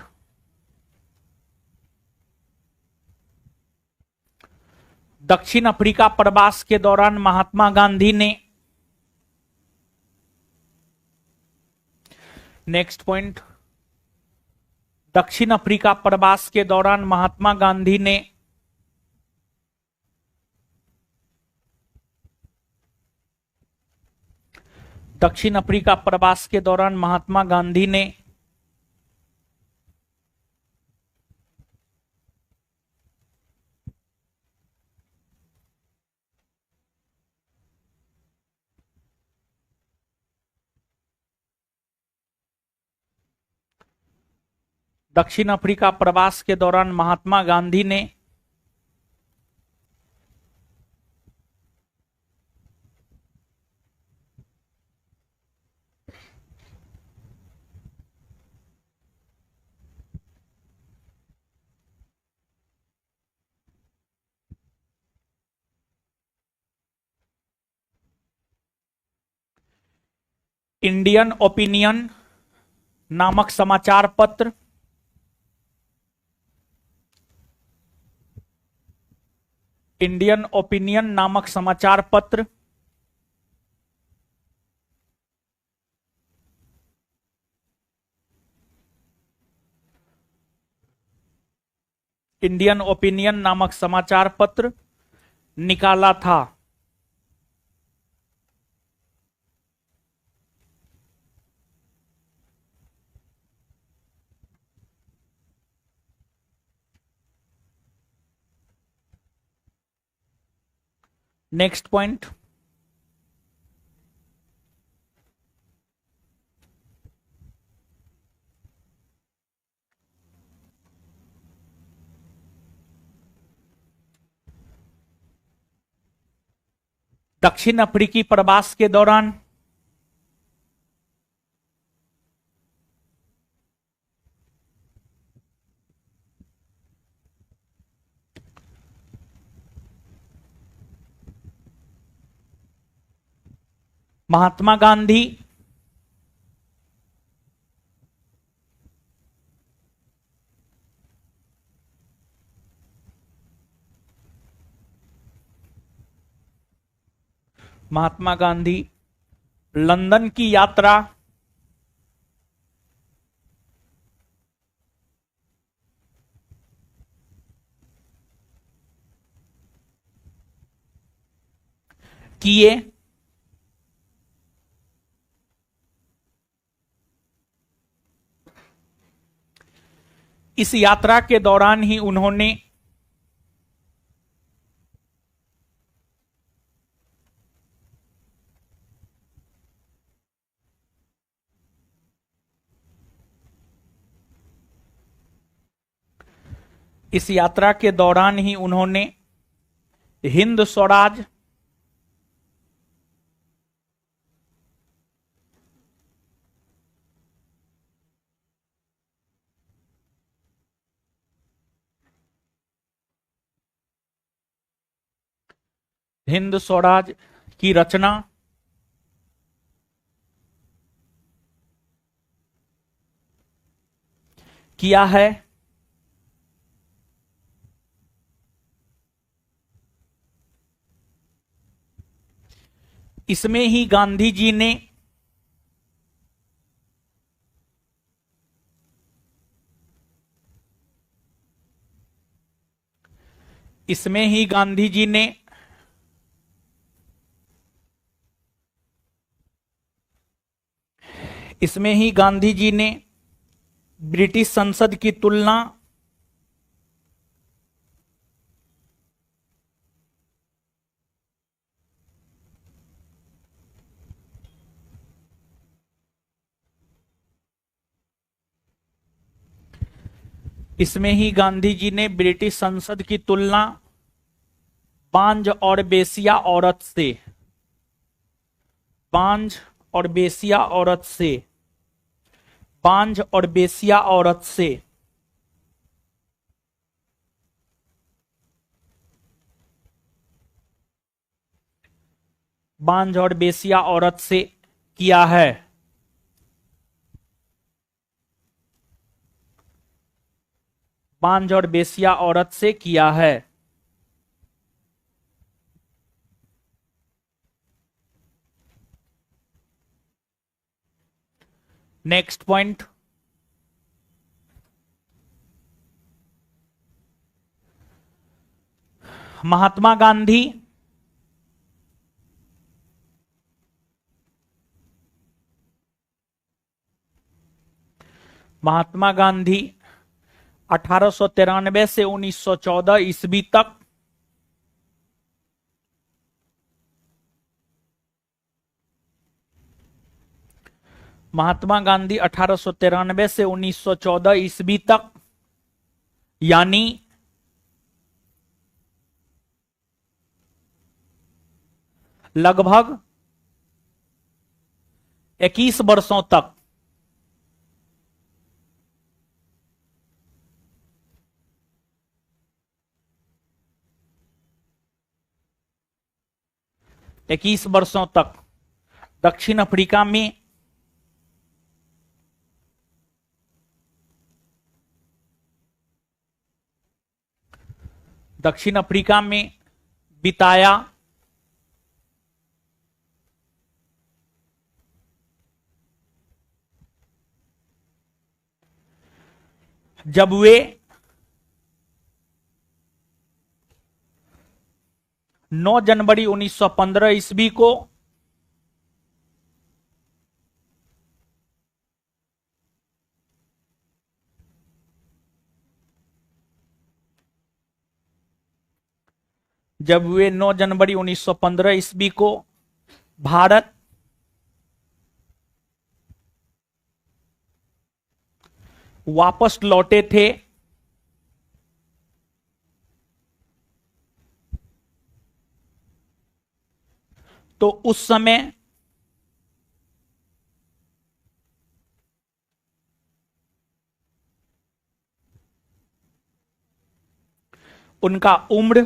Speaker 1: दक्षिण अफ्रीका प्रवास के दौरान महात्मा गांधी ने, नेक्स्ट पॉइंट, दक्षिण अफ्रीका प्रवास के दौरान महात्मा गांधी ने दक्षिण अफ्रीका प्रवास के दौरान महात्मा गांधी ने दक्षिण अफ्रीका प्रवास के दौरान महात्मा गांधी ने इंडियन ओपिनियन नामक समाचार पत्र, इंडियन ओपिनियन नामक समाचार पत्र, इंडियन ओपिनियन नामक समाचार पत्र निकाला था। नेक्स्ट पॉइंट, दक्षिण अफ्रीकी प्रवास के दौरान महात्मा गांधी लंदन की यात्रा किए। इस यात्रा के दौरान ही उन्होंने हिंद स्वराज की रचना किया है। इसमें ही गांधी जी ने ब्रिटिश संसद की तुलना बांझ और बेसिया औरत से बांझ और बेसिया औरत से किया है। बांझ और बेसिया औरत से किया है। नेक्स्ट पॉइंट, महात्मा गांधी महात्मा गांधी 1893 से 1914 ईस्वी तक महात्मा गांधी 1893 से 1914 ईस्वी तक, यानी लगभग 21 वर्षों तक दक्षिण अफ्रीका में बिताया। जब वे 9 जनवरी 1915 ईस्वी को जब वे 9 जनवरी 1915 ईस्वी को भारत वापस लौटे थे, तो उस समय उनका उम्र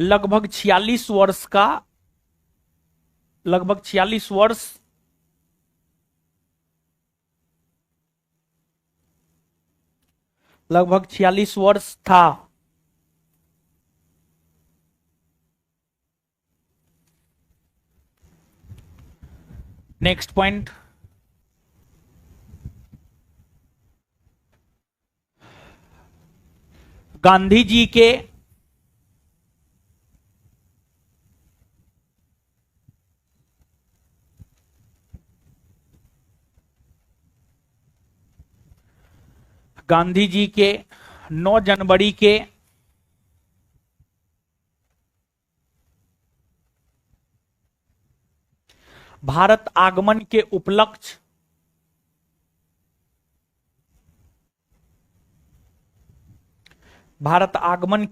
Speaker 1: लगभग 46 वर्ष का लगभग 46 वर्ष लगभग 46 वर्ष था। नेक्स्ट पॉइंट, गांधी जी के गांधी जी के 9 जनवरी के भारत आगमन के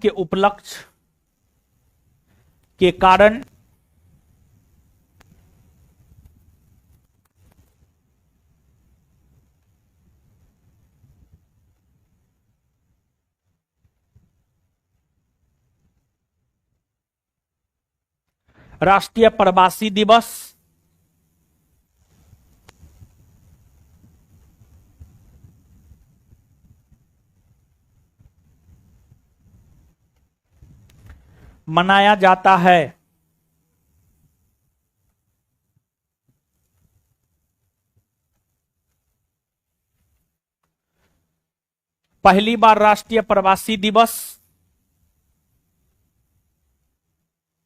Speaker 1: उपलक्ष्य के कारण राष्ट्रीय प्रवासी दिवस मनाया जाता है। पहली बार राष्ट्रीय प्रवासी दिवस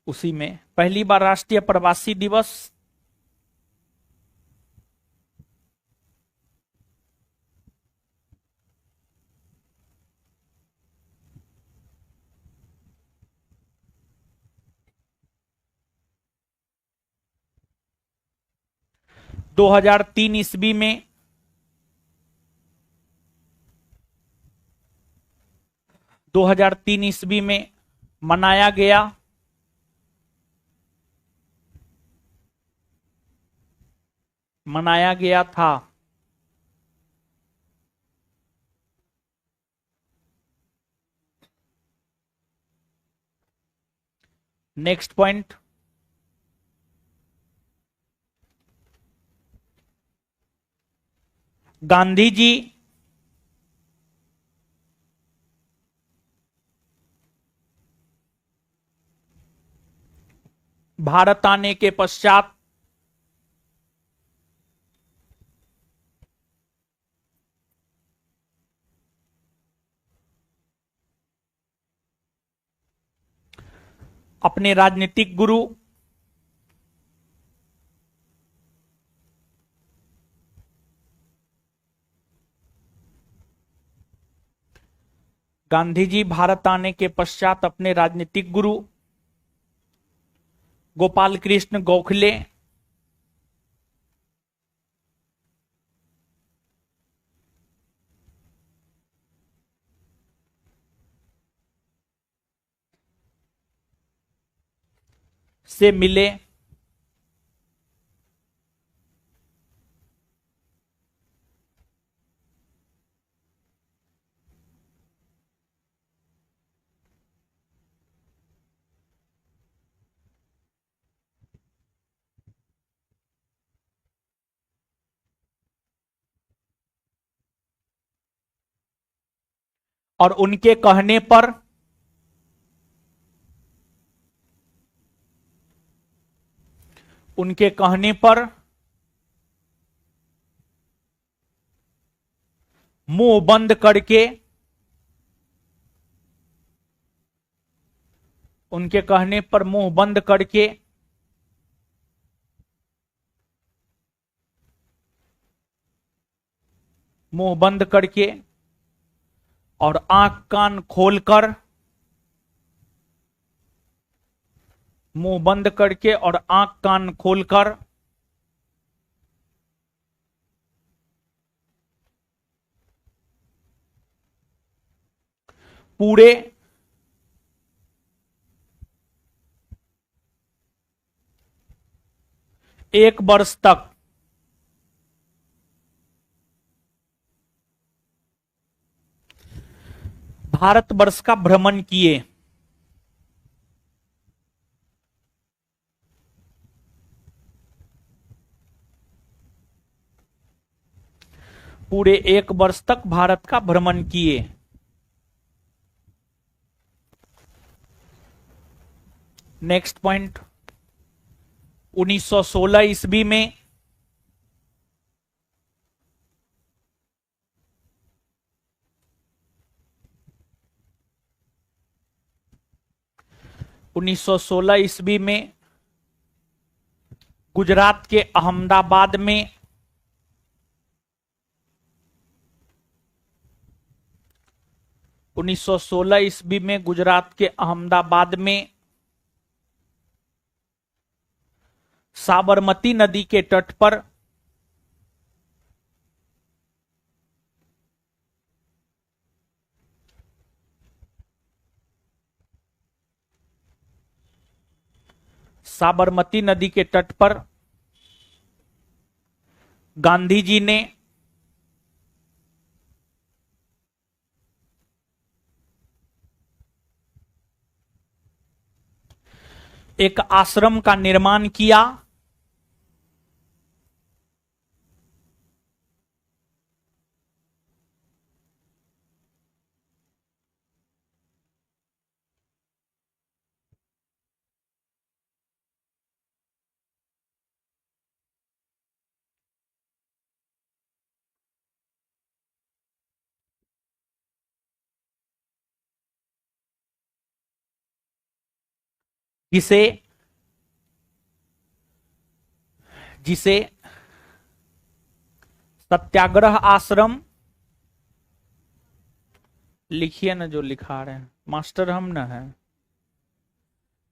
Speaker 1: उसी में पहली बार राष्ट्रीय प्रवासी दिवस 2003 ईस्वी में 2003 ईस्वी में मनाया गया था। नेक्स्ट पॉइंट, गांधी जी भारत आने के पश्चात अपने राजनीतिक गुरु गांधी जी भारत आने के पश्चात अपने राजनीतिक गुरु गोपाल कृष्ण गोखले से मिले। और उनके कहने पर मुंह बंद करके उनके कहने पर मुंह बंद करके मुंह बंद करके और आंख कान खोलकर मुंह बंद करके और आंख कान खोलकर पूरे एक वर्ष तक भारतवर्ष का भ्रमण किए। पूरे एक वर्ष तक भारत का भ्रमण किए। नेक्स्ट पॉइंट, 1916 ईस्वी में 1916 ईस्वी में गुजरात के अहमदाबाद में 1916 ईस्वी में गुजरात के अहमदाबाद में साबरमती नदी के तट पर साबरमती नदी के तट पर गांधी जी ने एक आश्रम का निर्माण किया। जिसे जिसे सत्याग्रह आश्रम, लिखिए ना जो लिखा रहे हैं मास्टर हम ना है,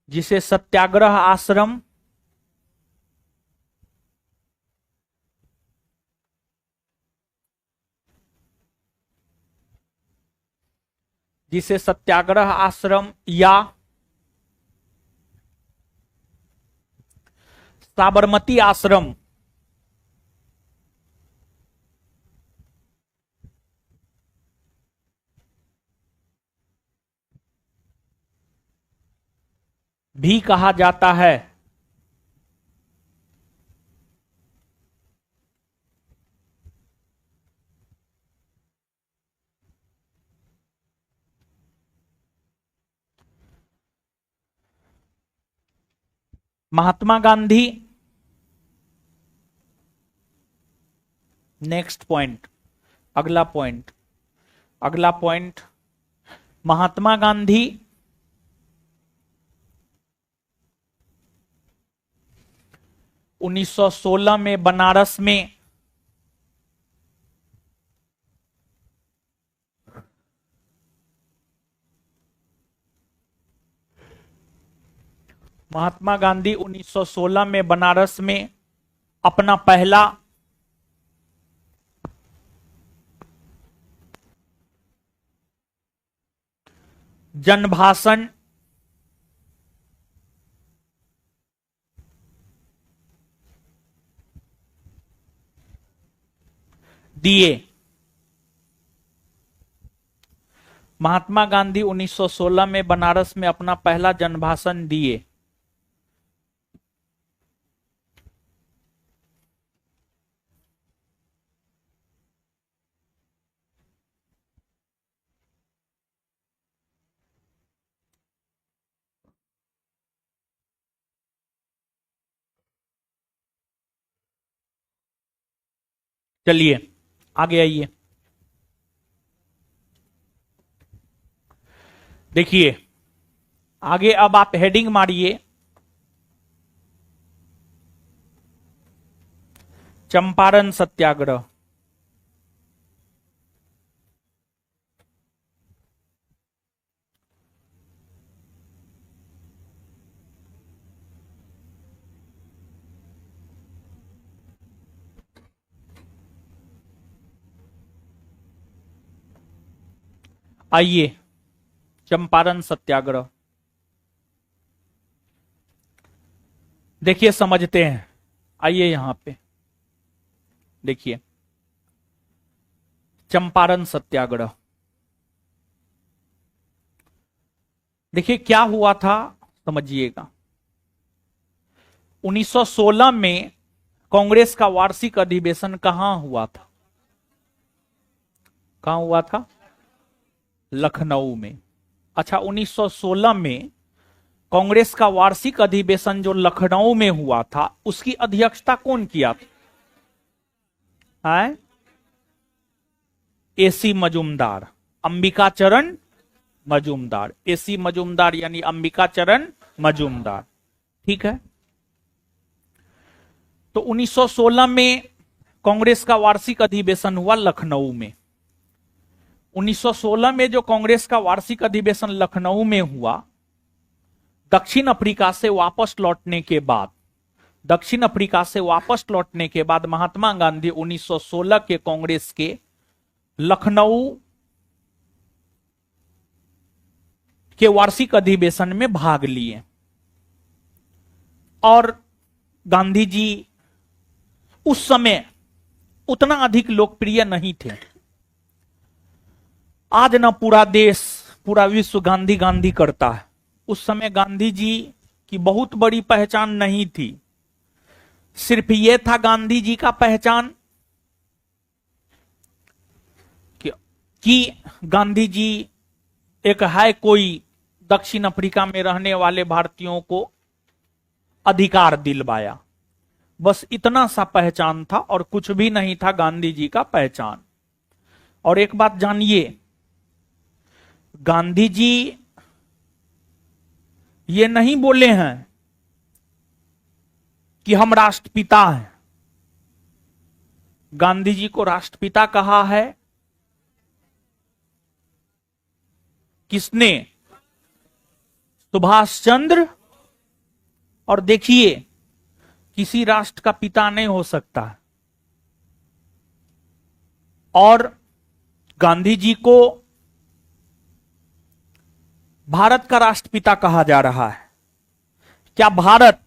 Speaker 1: जिसे सत्याग्रह आश्रम जिसे सत्याग्रह आश्रम या साबरमती आश्रम भी कहा जाता है। महात्मा गांधी, नेक्स्ट पॉइंट, अगला पॉइंट, अगला पॉइंट, महात्मा गांधी उन्नीस सौ 16 में बनारस में महात्मा गांधी 1916 में बनारस में अपना पहला जनभाषण दिए। महात्मा गांधी 1916 में बनारस में अपना पहला जनभाषण दिए। चलिए आगे आइए, देखिए आगे अब आप हेडिंग मारिए, चंपारण सत्याग्रह। आइए, चंपारण सत्याग्रह देखिए, समझते हैं। आइए यहां पे देखिए, चंपारण सत्याग्रह देखिए क्या हुआ था, समझिएगा। 1916 में कांग्रेस का वार्षिक अधिवेशन कहां हुआ था? कहां हुआ था? लखनऊ में। अच्छा, 1916 में कांग्रेस का वार्षिक अधिवेशन जो लखनऊ में हुआ था, उसकी अध्यक्षता कौन किया था? एसी मजूमदार, अंबिका चरण मजूमदार, एसी मजूमदार यानी अंबिका चरण मजूमदार। ठीक है, तो 1916 में कांग्रेस का वार्षिक अधिवेशन हुआ लखनऊ में। 1916 में जो कांग्रेस का वार्षिक अधिवेशन लखनऊ में हुआ, दक्षिण अफ्रीका से वापस लौटने के बाद, दक्षिण अफ्रीका से वापस लौटने के बाद महात्मा गांधी 1916 के कांग्रेस के लखनऊ के वार्षिक अधिवेशन में भाग लिए। और गांधी जी उस समय उतना अधिक लोकप्रिय नहीं थे। आज ना पूरा देश, पूरा विश्व गांधी गांधी करता है, उस समय गांधी जी की बहुत बड़ी पहचान नहीं थी। सिर्फ ये था गांधी जी का पहचान कि गांधी जी एक है कोई दक्षिण अफ्रीका में रहने वाले भारतीयों को अधिकार दिलवाया, बस इतना सा पहचान था और कुछ भी नहीं था गांधी जी का पहचान। और एक बात जानिए, गांधी जी ये नहीं बोले हैं कि हम राष्ट्रपिता हैं। गांधी जी को राष्ट्रपिता कहा है किसने? सुभाष चंद्र। और देखिए, किसी राष्ट्र का पिता नहीं हो सकता। और गांधी जी को भारत का राष्ट्रपिता कहा जा रहा है। क्या भारत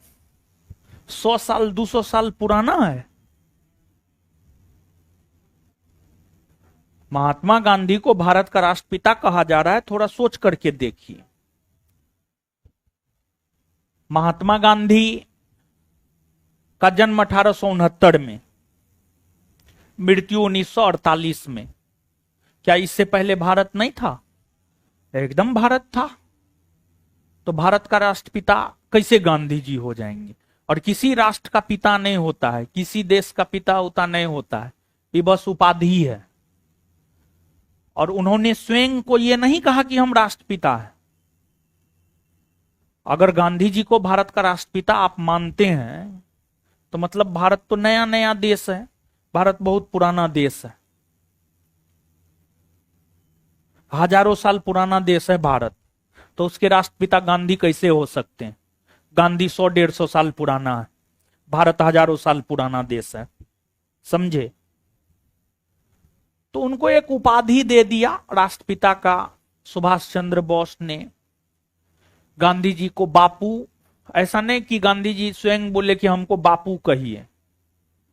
Speaker 1: 100 साल 200 साल पुराना है? महात्मा गांधी को भारत का राष्ट्रपिता कहा जा रहा है, थोड़ा सोच करके देखिए। महात्मा गांधी का जन्म 1869 में, मृत्यु 1948 में। क्या इससे पहले भारत नहीं था? एकदम भारत था। तो भारत का राष्ट्रपिता कैसे गांधी जी हो जाएंगे? और किसी राष्ट्र का पिता नहीं होता है, किसी देश का पिता होता नहीं होता है, ये बस उपाधि है। और उन्होंने स्वयं को ये नहीं कहा कि हम राष्ट्रपिता हैं। अगर गांधी जी को भारत का राष्ट्रपिता आप मानते हैं तो मतलब भारत तो नया नया देश है, भारत बहुत पुराना देश है, हजारों साल पुराना देश है भारत। तो उसके राष्ट्रपिता गांधी कैसे हो सकते हैं? गांधी 100-150 साल पुराना है, भारत हजारों साल पुराना देश है, समझे? तो उनको एक उपाधि दे दिया राष्ट्रपिता का। सुभाष चंद्र बोस ने गांधी जी को बापू, ऐसा नहीं कि गांधी जी स्वयं बोले कि हमको बापू कहिए,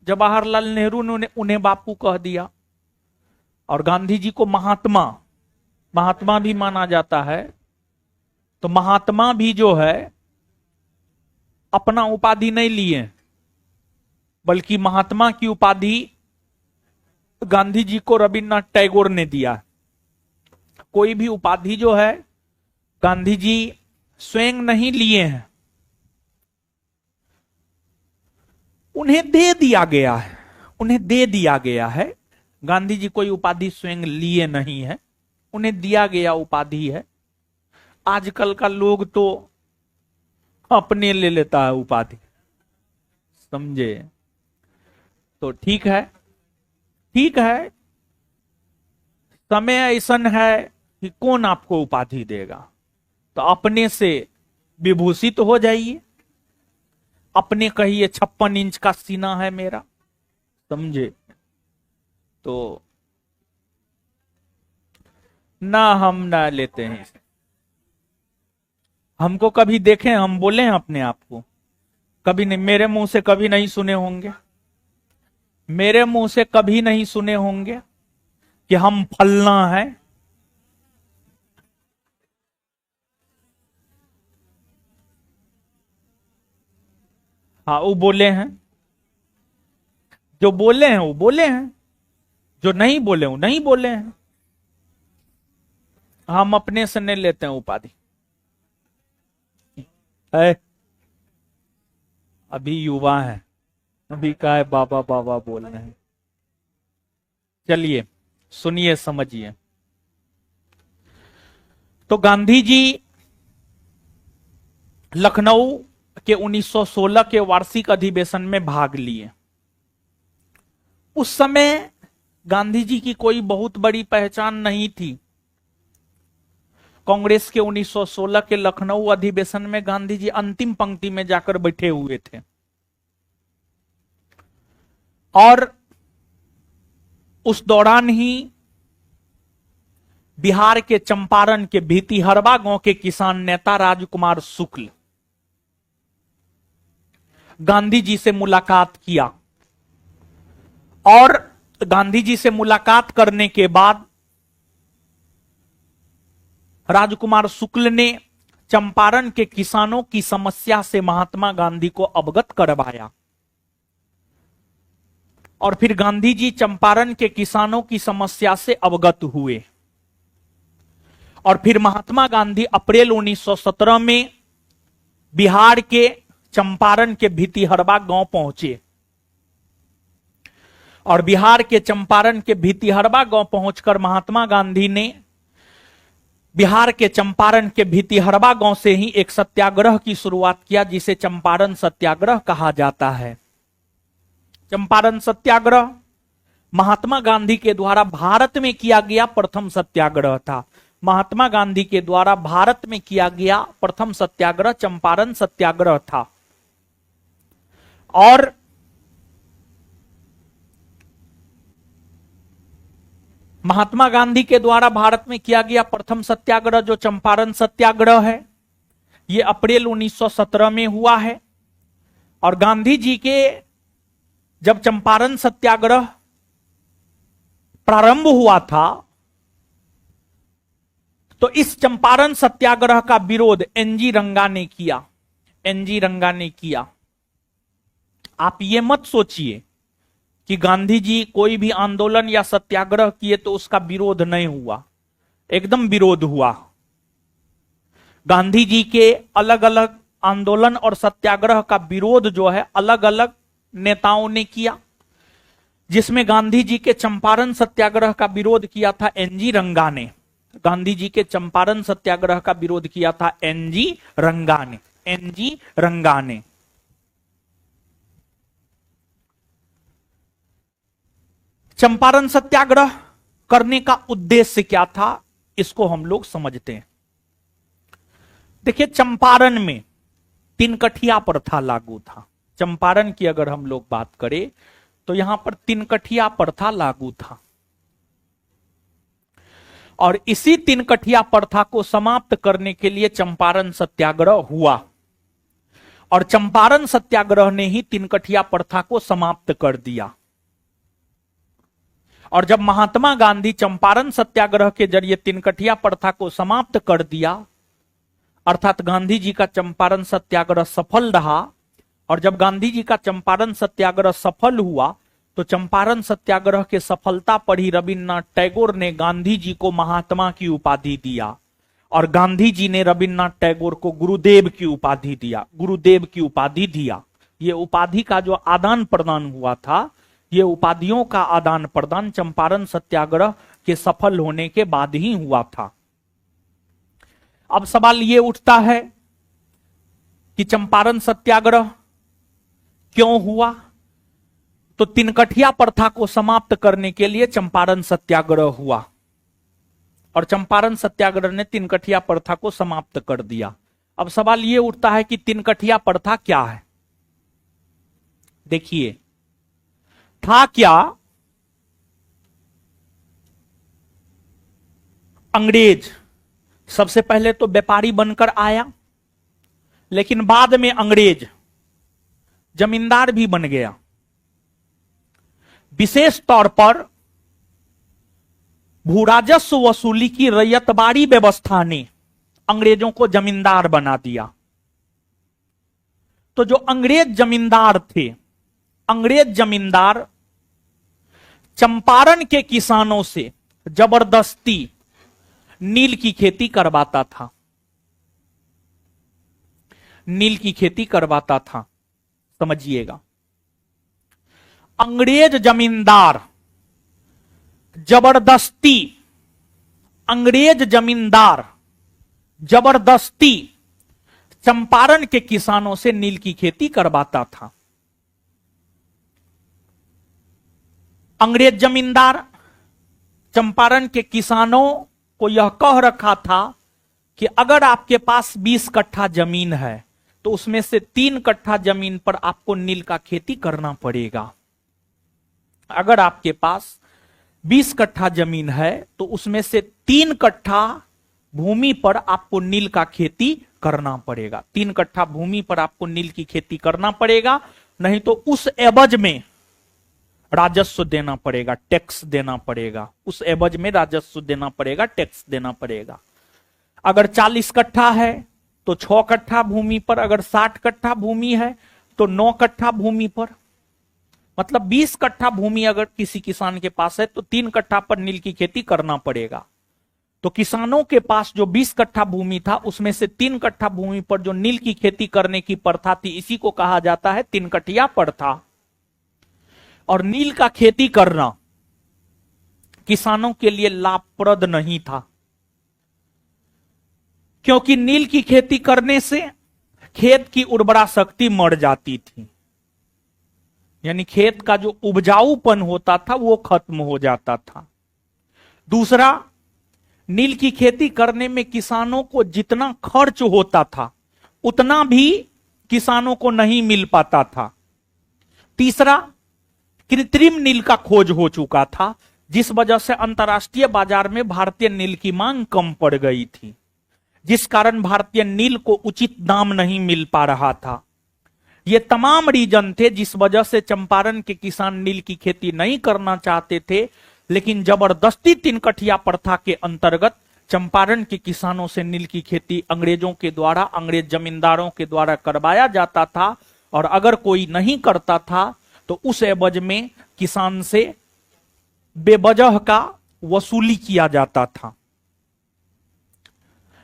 Speaker 1: जवाहरलाल नेहरू ने उन्हें बापू कह दिया। और गांधी जी को महात्मा, महात्मा भी माना जाता है। तो महात्मा भी जो है अपना उपाधि नहीं लिए, बल्कि महात्मा की उपाधि गांधी जी को रविन्द्रनाथ टैगोर ने दिया। कोई भी उपाधि जो है गांधी जी स्वयं नहीं लिए हैं, उन्हें दे दिया गया है, उन्हें दे दिया गया है। गांधी जी कोई उपाधि स्वयं लिए नहीं है, उन्हें दिया गया उपाधि है। आजकल का लोग तो अपने ले लेता है उपाधि, समझे? तो ठीक है, ठीक है, समय ऐसा है कि कौन आपको उपाधि देगा, तो अपने से विभूषित हो जाइए। अपने कहिए 56 इंच का सीना है मेरा, समझे? तो ना हम ना लेते हैं, हमको कभी देखें हम बोले हैं अपने आप को? कभी नहीं, मेरे मुंह से कभी नहीं सुने होंगे, मेरे मुंह से कभी नहीं सुने होंगे कि हम फलना है। हाँ, वो बोले हैं, जो बोले हैं वो बोले हैं, जो नहीं बोले वो नहीं बोले हैं। हम अपने से नहीं लेते हैं उपाधि। अभी युवा है, अभी का है बाबा बाबा बोल रहे हैं। चलिए सुनिए, समझिए। तो गांधी जी लखनऊ के 1916 के वार्षिक अधिवेशन में भाग लिए। उस समय गांधी जी की कोई बहुत बड़ी पहचान नहीं थी। कांग्रेस के 1916 के लखनऊ अधिवेशन में गांधी जी अंतिम पंक्ति में जाकर बैठे हुए थे। और उस दौरान ही बिहार के चंपारण के भितिहरवा गांव के किसान नेता राजकुमार शुक्ल गांधी जी से मुलाकात किया। और गांधी जी से मुलाकात करने के बाद राजकुमार शुक्ल ने चंपारण के किसानों की समस्या से महात्मा गांधी को अवगत करवाया। और फिर गांधी जी चंपारण के किसानों की समस्या से अवगत हुए। और फिर महात्मा गांधी अप्रैल 1917 में बिहार के चंपारण के भितिहरवा गांव पहुंचे। और बिहार के चंपारण के भितिहरवा गांव पहुंचकर महात्मा गांधी ने बिहार के चंपारण के भितिहरवा गांव से ही एक सत्याग्रह की शुरुआत किया, जिसे चंपारण सत्याग्रह कहा जाता है। चंपारण सत्याग्रह महात्मा गांधी के द्वारा भारत में किया गया प्रथम सत्याग्रह था। महात्मा गांधी के द्वारा भारत में किया गया प्रथम सत्याग्रह चंपारण सत्याग्रह था। और महात्मा गांधी के द्वारा भारत में किया गया प्रथम सत्याग्रह जो चंपारण सत्याग्रह है, यह अप्रैल 1917 में हुआ है। और गांधी जी के जब चंपारण सत्याग्रह प्रारंभ हुआ था तो इस चंपारण सत्याग्रह का विरोध एनजी रंगा ने किया। एनजी रंगा ने किया। आप ये मत सोचिए कि गांधी जी कोई भी आंदोलन या सत्याग्रह किए तो उसका विरोध नहीं हुआ, एकदम विरोध हुआ। गांधी जी के अलग अलग आंदोलन और सत्याग्रह का विरोध जो है अलग अलग नेताओं ने किया, जिसमें गांधी जी के चंपारण सत्याग्रह का विरोध किया था एनजी रंगा ने। गांधी जी के चंपारण सत्याग्रह का विरोध किया था एनजी रंगा ने। एनजी रंगा ने चंपारण सत्याग्रह करने का उद्देश्य क्या था, इसको हम लोग समझते हैं। देखिए, चंपारण में तिनकठिया प्रथा लागू था। चंपारण की अगर हम लोग बात करें तो यहां पर तिनकठिया प्रथा लागू था, और इसी तिनकठिया प्रथा को समाप्त करने के लिए चंपारण सत्याग्रह हुआ, और चंपारण सत्याग्रह ने ही तिनकठिया प्रथा को समाप्त कर दिया। और जब महात्मा गांधी चंपारण सत्याग्रह के जरिए तिनकठिया प्रथा को समाप्त कर दिया, अर्थात गांधी जी का चंपारण सत्याग्रह सफल रहा, और जब गांधी जी का चंपारण सत्याग्रह सफल हुआ तो चंपारण सत्याग्रह के सफलता पर ही रविन्द्रनाथ टैगोर ने गांधी जी को महात्मा की उपाधि दिया, और गांधी जी ने रविन्द्रनाथ टैगोर को गुरुदेव की उपाधि दिया। गुरुदेव की उपाधि दिया। ये उपाधि का जो आदान प्रदान हुआ था, ये उपाधियों का आदान प्रदान चंपारण सत्याग्रह के सफल होने के बाद ही हुआ था। अब सवाल ये उठता है कि चंपारण सत्याग्रह क्यों हुआ? तो तिनकठिया प्रथा को समाप्त करने के लिए चंपारण सत्याग्रह हुआ, और चंपारण सत्याग्रह ने तिनकठिया प्रथा को समाप्त कर दिया। अब सवाल ये उठता है कि तिनकठिया प्रथा क्या है? देखिए, था क्या, अंग्रेज सबसे पहले तो व्यापारी बनकर आया, लेकिन बाद में अंग्रेज जमींदार भी बन गया। विशेष तौर पर भूराजस्व वसूली की रैयतबाड़ी व्यवस्था ने अंग्रेजों को जमींदार बना दिया। तो जो अंग्रेज जमींदार थे, अंग्रेज जमींदार चंपारण के किसानों से जबरदस्ती नील की खेती करवाता था। नील की खेती करवाता था, समझिएगा। अंग्रेज जमींदार जबरदस्ती, अंग्रेज जमींदार जबरदस्ती चंपारण के किसानों से नील की खेती करवाता था। अंग्रेज जमींदार चंपारण के किसानों को यह कह रखा था कि अगर आपके पास 20 कट्ठा जमीन है तो उसमें से 3 कट्ठा जमीन पर आपको नील का खेती करना पड़ेगा। अगर आपके पास 20 कट्ठा जमीन है तो उसमें से 3 कट्ठा भूमि पर आपको नील का खेती करना पड़ेगा। 3 कट्ठा भूमि पर आपको नील की खेती करना पड़ेगा, नहीं तो उस एवज में राजस्व देना पड़ेगा, टैक्स देना पड़ेगा। उस एवज में राजस्व देना पड़ेगा, टैक्स देना पड़ेगा। अगर 40 कट्ठा है तो 6 कट्ठा भूमि पर, अगर 60 कट्ठा भूमि है तो 9 कट्ठा भूमि पर। मतलब 20 कट्ठा भूमि अगर किसी किसान के पास है तो 3 कट्ठा पर नील की खेती करना पड़ेगा। तो किसानों के पास जो 20 कट्ठा भूमि था उसमें से 3 कट्ठा भूमि पर जो नील की खेती करने की प्रथा थी, इसी को कहा जाता है तिनकठिया प्रथा। और नील का खेती करना किसानों के लिए लाभप्रद नहीं था, क्योंकि नील की खेती करने से खेत की उर्वरा शक्ति मर जाती थी, यानी खेत का जो उपजाऊपन होता था वो खत्म हो जाता था। दूसरा, नील की खेती करने में किसानों को जितना खर्च होता था उतना भी किसानों को नहीं मिल पाता था। तीसरा, कृत्रिम नील का खोज हो चुका था, जिस वजह से अंतर्राष्ट्रीय बाजार में भारतीय नील की मांग कम पड़ गई थी, जिस कारण भारतीय नील को उचित दाम नहीं मिल पा रहा था। ये तमाम रीजन थे जिस वजह से चंपारण के किसान नील की खेती नहीं करना चाहते थे, लेकिन जबरदस्ती तिनकठिया प्रथा के अंतर्गत चंपारण के किसानों से नील की खेती अंग्रेजों के द्वारा, अंग्रेज जमींदारों के द्वारा करवाया जाता था, और अगर कोई नहीं करता था तो उस एवज में किसान से बेवजह का वसूली किया जाता था।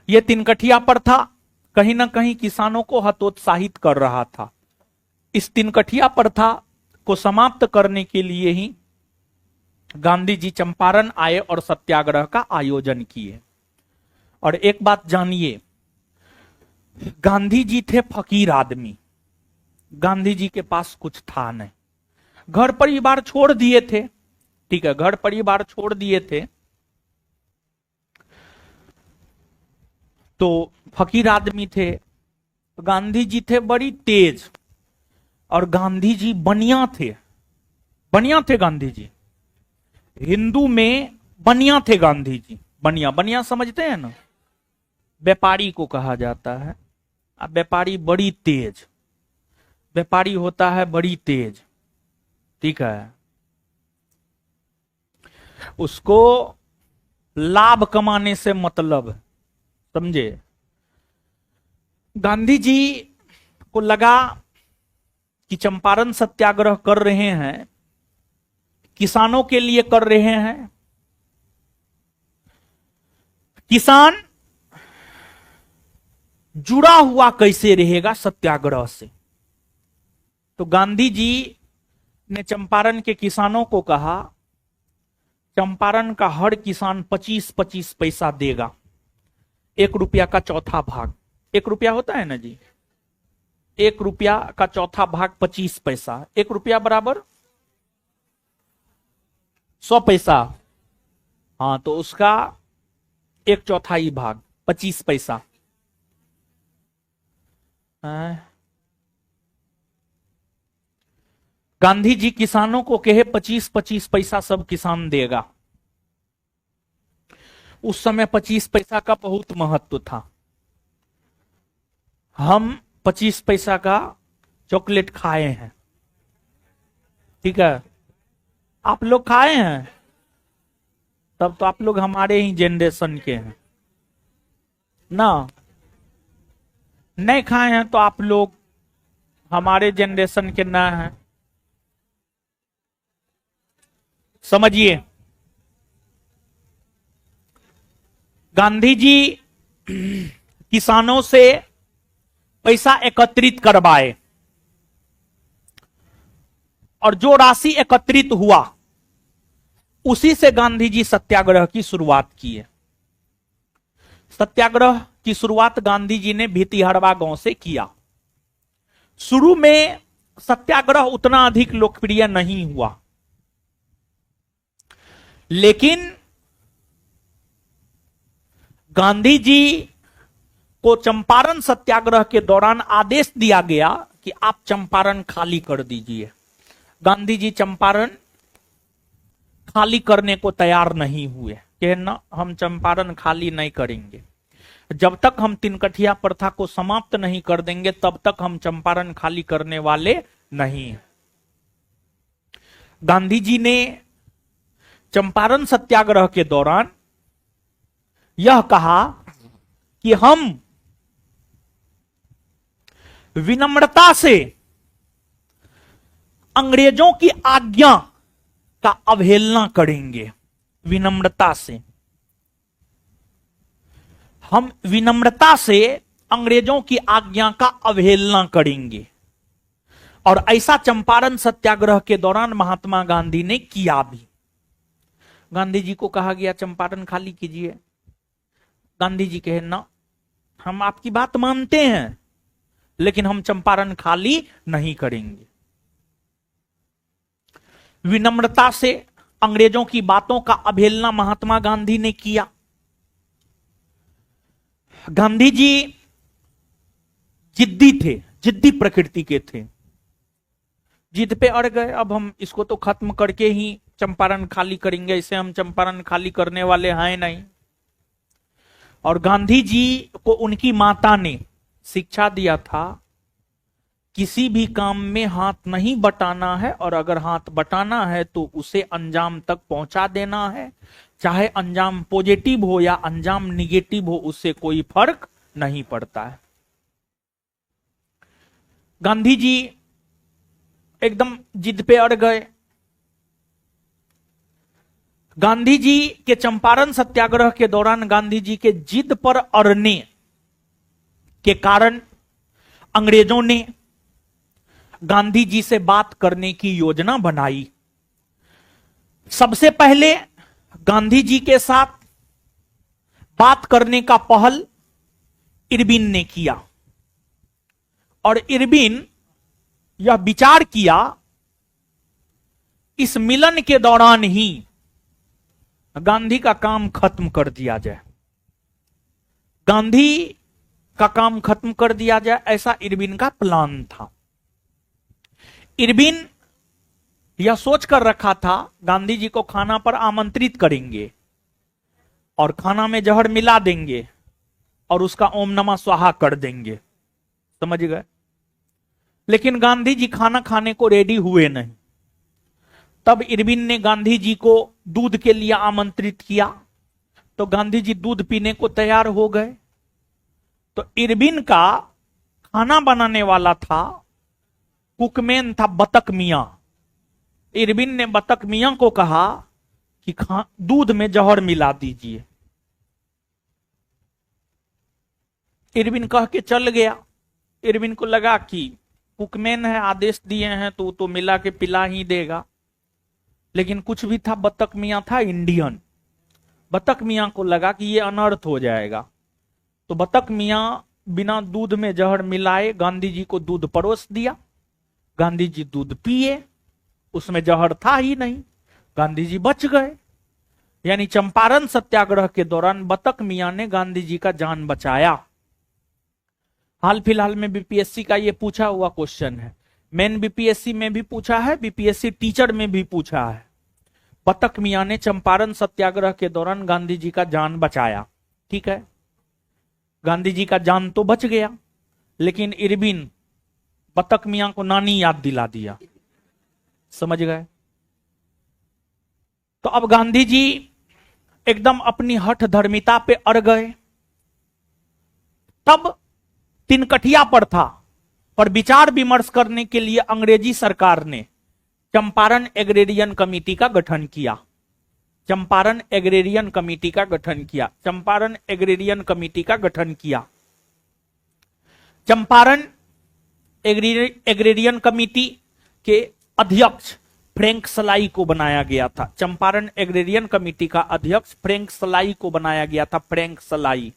Speaker 1: यह तिनकठिया प्रथा कहीं ना कहीं किसानों को हतोत्साहित कर रहा था। इस तिनकठिया प्रथा को समाप्त करने के लिए ही गांधी जी चंपारण आए और सत्याग्रह का आयोजन किए। और एक बात जानिए, गांधी जी थे फकीर आदमी, गांधी जी के पास कुछ था नहीं, घर परिवार छोड़ दिए थे, ठीक है, घर परिवार छोड़ दिए थे, तो फकीर आदमी थे। गांधी जी थे बड़ी तेज, और गांधी जी बनिया थे, बनिया थे गांधी जी, हिंदू में बनिया थे गांधी जी। बनिया, बनिया समझते हैं ना, व्यापारी को कहा जाता है। अब व्यापारी बड़ी तेज, व्यापारी होता है बड़ी तेज, ठीक है, उसको लाभ कमाने से मतलब, समझे। गांधी जी को लगा कि चंपारण सत्याग्रह कर रहे हैं, किसानों के लिए कर रहे हैं, किसान जुड़ा हुआ कैसे रहेगा सत्याग्रह से। तो गांधी जी ने चंपारण के किसानों को कहा, चंपारण का हर किसान 25-25 पैसा देगा, 1 रुपया का चौथा भाग, 1 रुपया होता है ना जी, 1 रुपया का चौथा भाग 25 पैसा, 1 रुपया बराबर 100 पैसा, हाँ, तो उसका 1/4 भाग 25 पैसा। गांधी जी किसानों को कहे 25-25 पैसा सब किसान देगा। उस समय 25 पैसा का बहुत महत्व था। हम 25 पैसा का चॉकलेट खाए हैं, ठीक है, आप लोग खाए हैं, तब तो आप लोग हमारे ही जनरेशन के हैं ना। नहीं खाए हैं तो आप लोग हमारे जनरेशन के ना हैं, समझिए। गांधी जी किसानों से पैसा एकत्रित करवाए, और जो राशि एकत्रित हुआ उसी से गांधी जी सत्याग्रह की शुरुआत की है। सत्याग्रह की शुरुआत गांधी जी ने भितिहरवा गांव से किया। शुरू में सत्याग्रह उतना अधिक लोकप्रिय नहीं हुआ, लेकिन गांधी जी को चंपारण सत्याग्रह के दौरान आदेश दिया गया कि आप चंपारण खाली कर दीजिए। गांधी जी चंपारण खाली करने को तैयार नहीं हुए, कि ना, हम चंपारण खाली नहीं करेंगे, जब तक हम तिनकठिया प्रथा को समाप्त नहीं कर देंगे तब तक हम चंपारण खाली करने वाले नहीं। गांधी जी ने चंपारण सत्याग्रह के दौरान यह कहा कि हम विनम्रता से अंग्रेजों की आज्ञा का अवहेलना करेंगे। विनम्रता से, हम विनम्रता से अंग्रेजों की आज्ञा का अवहेलना करेंगे। और ऐसा चंपारण सत्याग्रह के दौरान महात्मा गांधी ने किया भी। गांधी जी को कहा गया चंपारण खाली कीजिए, गांधी जी कहे ना, हम आपकी बात मानते हैं लेकिन हम चंपारण खाली नहीं करेंगे। विनम्रता से अंग्रेजों की बातों का अवहेलना महात्मा गांधी ने किया। गांधी जी जिद्दी थे, जिद्दी प्रकृति के थे, जिद पे अड़ गए, अब हम इसको तो खत्म करके ही चंपारण खाली करेंगे, इसे हम चंपारण खाली करने वाले हैं नहीं। और गांधी जी को उनकी माता ने शिक्षा दिया था, किसी भी काम में हाथ नहीं बटाना है, और अगर हाथ बटाना है तो उसे अंजाम तक पहुंचा देना है, चाहे अंजाम पॉजिटिव हो या अंजाम निगेटिव हो, उससे कोई फर्क नहीं पड़ता है। गांधी जी एकदम जिद पे अड़ गए। गांधी जी के चंपारण सत्याग्रह के दौरान गांधी जी के जिद पर अड़ने के कारण अंग्रेजों ने गांधी जी से बात करने की योजना बनाई। सबसे पहले गांधी जी के साथ बात करने का पहल इरविन ने किया और इरविन यह विचार किया इस मिलन के दौरान ही गांधी का काम खत्म कर दिया जाए, गांधी का काम खत्म कर दिया जाए, ऐसा इरविन का प्लान था। इरविन यह सोचकर रखा था गांधी जी को खाना पर आमंत्रित करेंगे और खाना में जहर मिला देंगे और उसका ओम नमः स्वाहा कर देंगे, समझ गए। लेकिन गांधी जी खाना खाने को रेडी हुए नहीं। तब इरविन ने गांधी जी को दूध के लिए आमंत्रित किया तो गांधी जी दूध पीने को तैयार हो गए। तो इरविन का खाना बनाने वाला था, कुकमैन था बतक मियां। इरविन ने बतक मियां को कहा कि दूध में जहर मिला दीजिए। इरविन कह के चल गया। इरविन को लगा कि कुकमैन है, आदेश दिए हैं तो मिला के पिला ही देगा। लेकिन कुछ भी था, बतक मियां था इंडियन। बतक मियां को लगा कि ये अनर्थ हो जाएगा, तो बतक मियां बिना दूध में जहर मिलाए गांधी जी को दूध परोस दिया। गांधी जी दूध पिए, उसमें जहर था ही नहीं, गांधी जी बच गए। यानी चंपारण सत्याग्रह के दौरान बतक मियां ने गांधी जी का जान बचाया। हाल फिलहाल में बीपीएससी का ये पूछा हुआ क्वेश्चन है, मेन बीपीएससी में भी पूछा है, बीपीएससी टीचर में भी पूछा है। बतक मियां ने चंपारण सत्याग्रह के दौरान गांधी जी का जान बचाया, ठीक है। गांधी जी का जान तो बच गया, लेकिन इरविन बतक मियां को नानी याद दिला दिया, समझ गए। तो अब गांधी जी एकदम अपनी हठ धर्मिता पे अड़ गए। तब तिनकठिया पर था, पर विचार विमर्श करने के लिए अंग्रेजी सरकार ने चंपारण एग्रेरियन कमेटी का गठन किया। चंपारण एग्रेरियन कमेटी का गठन किया। चंपारण एग्रेरियन कमेटी का गठन किया। चंपारण एग्रेरियन कमेटी के अध्यक्ष फ्रैंक सलाई को बनाया गया था। चंपारण एग्रेरियन कमेटी का अध्यक्ष फ्रैंक सलाई को बनाया गया था, फ्रैंक सलाई।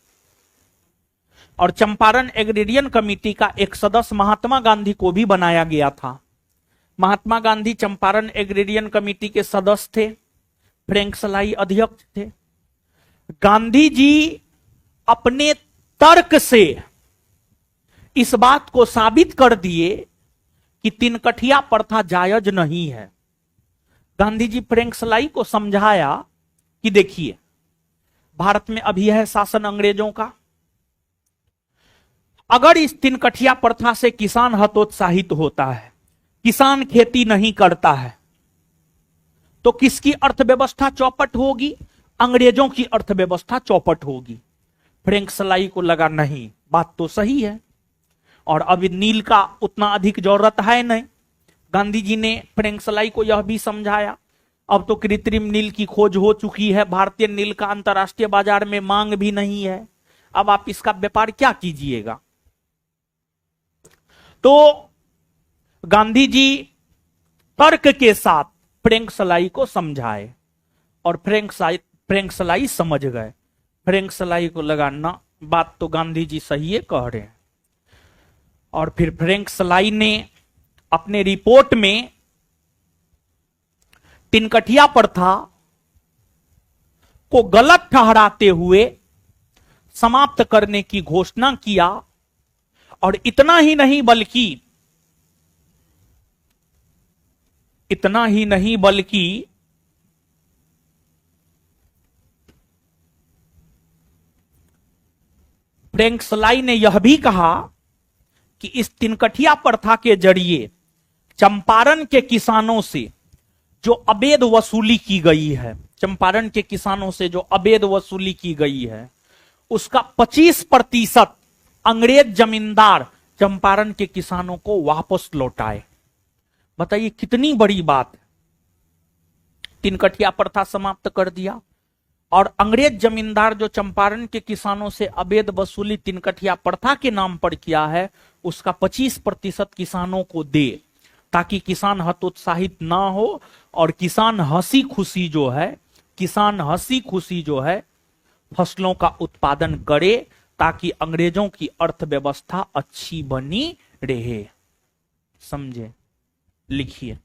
Speaker 1: और चंपारण एग्रेरियन कमेटी का एक सदस्य महात्मा गांधी को भी बनाया गया था। महात्मा गांधी चंपारण एग्रेरियन कमेटी के सदस्य थे, फ्रैंक सलाई अध्यक्ष थे। गांधी जी अपने तर्क से इस बात को साबित कर दिए कि तिनकठिया प्रथा जायज नहीं है। गांधी जी फ्रैंक सलाई को समझाया कि देखिए, भारत में अभी है शासन अंग्रेजों का। अगर इस तिनकठिया प्रथा से किसान हतोत्साहित होता है, किसान खेती नहीं करता है, तो किसकी अर्थव्यवस्था चौपट होगी? अंग्रेजों की अर्थव्यवस्था चौपट होगी। फ्रैंक सलाई को लगा नहीं, बात तो सही है, और अभी नील का उतना अधिक जरूरत है नहीं। गांधी जी ने फ्रैंक सलाई को यह भी समझाया, अब तो कृत्रिम नील की खोज हो चुकी है, भारतीय नील का अंतर्राष्ट्रीय बाजार में मांग भी नहीं है, अब आप इसका व्यापार क्या कीजिएगा। तो गांधी जी तर्क के साथ फ्रैंक सलाई को समझाए और फ्रैंक सलाई समझ गए। फ्रैंक सलाई को लगा ना, बात तो गांधी जी सही है कह रहे हैं। और फिर फ्रैंक सलाई ने अपने रिपोर्ट में तिनकठिया प्रथा को गलत ठहराते हुए समाप्त करने की घोषणा किया। और इतना ही नहीं बल्कि फ्रैंक सलाई ने यह भी कहा कि इस तिनकठिया प्रथा के जरिए चंपारण के किसानों से जो अवैध वसूली की गई है, चंपारण के किसानों से जो अवैध वसूली की गई है, उसका 25% अंग्रेज जमींदार चंपारण के किसानों को वापस लौटाए। बताइए कितनी बड़ी बात है। तिनकठिया प्रथा समाप्त कर दिया और अंग्रेज जमींदार जो चंपारण के किसानों से अवैध वसूली तिनकठिया प्रथा के नाम पर किया है, उसका 25% किसानों को दे, ताकि किसान हतोत्साहित ना हो और किसान हंसी खुशी जो है, किसान हंसी खुशी जो है फसलों का उत्पादन करे, ताकि अंग्रेजों की अर्थव्यवस्था अच्छी बनी रहे। समझे? लिखिए।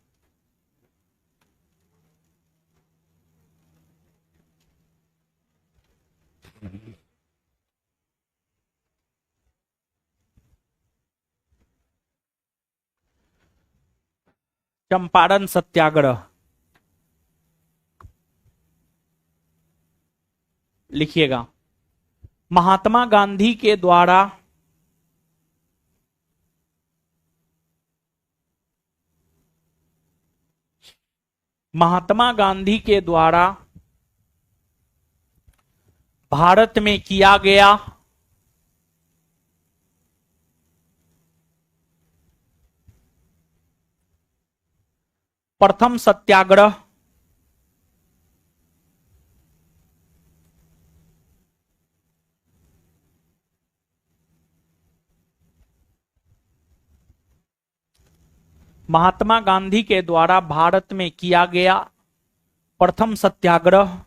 Speaker 1: चंपारण सत्याग्रह लिखिएगा। महात्मा गांधी के द्वारा भारत में किया गया प्रथम सत्याग्रह महात्मा गांधी के द्वारा भारत में किया गया प्रथम सत्याग्रह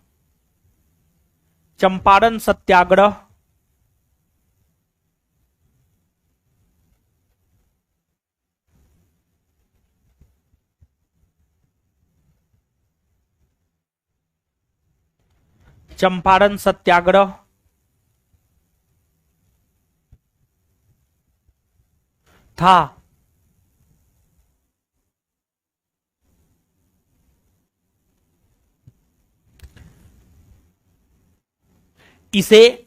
Speaker 1: चंपारण सत्याग्रह चंपारण सत्याग्रह था। इसे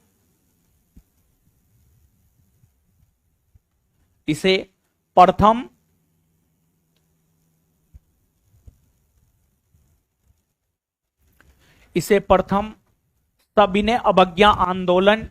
Speaker 1: प्रथम सविनय अवज्ञा आंदोलन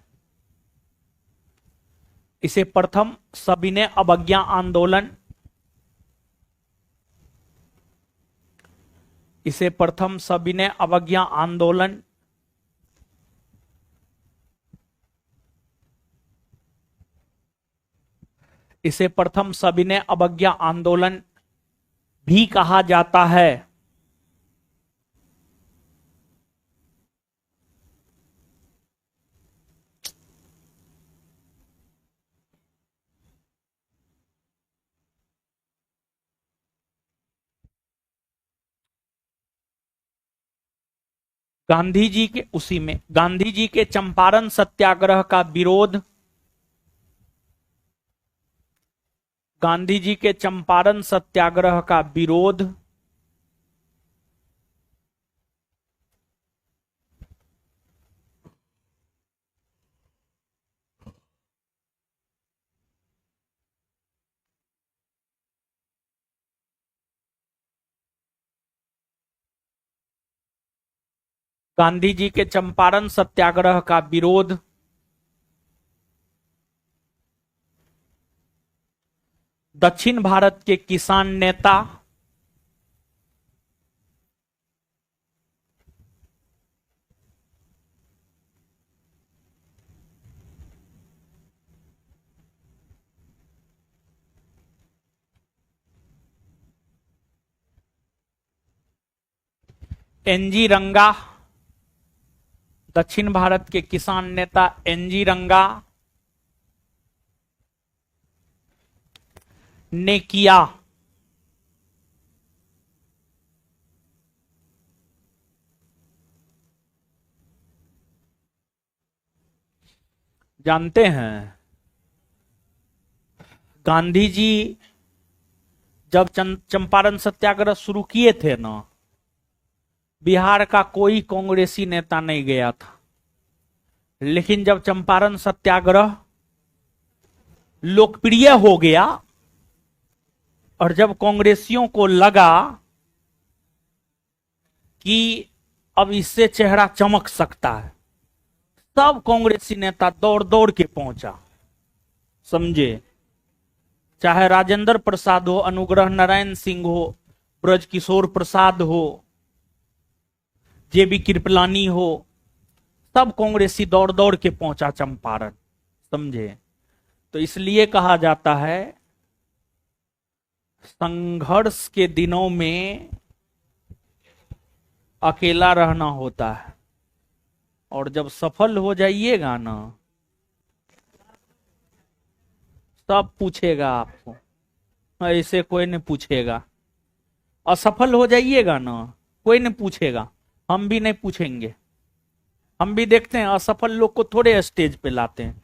Speaker 1: इसे प्रथम सविनय अवज्ञा आंदोलन भी कहा जाता है। गांधी जी के चंपारण सत्याग्रह का विरोध गांधी जी के चंपारण सत्याग्रह का विरोध गांधी जी के चंपारण सत्याग्रह का विरोध दक्षिण भारत के किसान नेता एनजी रंगा, दक्षिण भारत के किसान नेता एनजी रंगा ने किया। जानते हैं, गांधी जी जब चंपारण सत्याग्रह शुरू किए थे ना, बिहार का कोई कांग्रेसी नेता नहीं गया था। लेकिन जब चंपारण सत्याग्रह लोकप्रिय हो गया और जब कांग्रेसियों को लगा कि अब इससे चेहरा चमक सकता है, सब कांग्रेसी नेता दौड़ दौड़ के पहुंचा। समझे? चाहे राजेंद्र प्रसाद हो, अनुग्रह नारायण सिंह हो, ब्रजकिशोर प्रसाद हो, जेबी कृपलानी हो, सब कांग्रेसी दौड़ दौड़ के पहुंचा चंपारण, समझे। तो इसलिए कहा जाता है संघर्ष के दिनों में अकेला रहना होता है, और जब सफल हो जाइएगा ना, सब पूछेगा आपको, ऐसे कोई नहीं पूछेगा। असफल हो जाइएगा ना, कोई नहीं पूछेगा, हम भी नहीं पूछेंगे। हम भी देखते हैं असफल लोग को थोड़े स्टेज पे लाते हैं,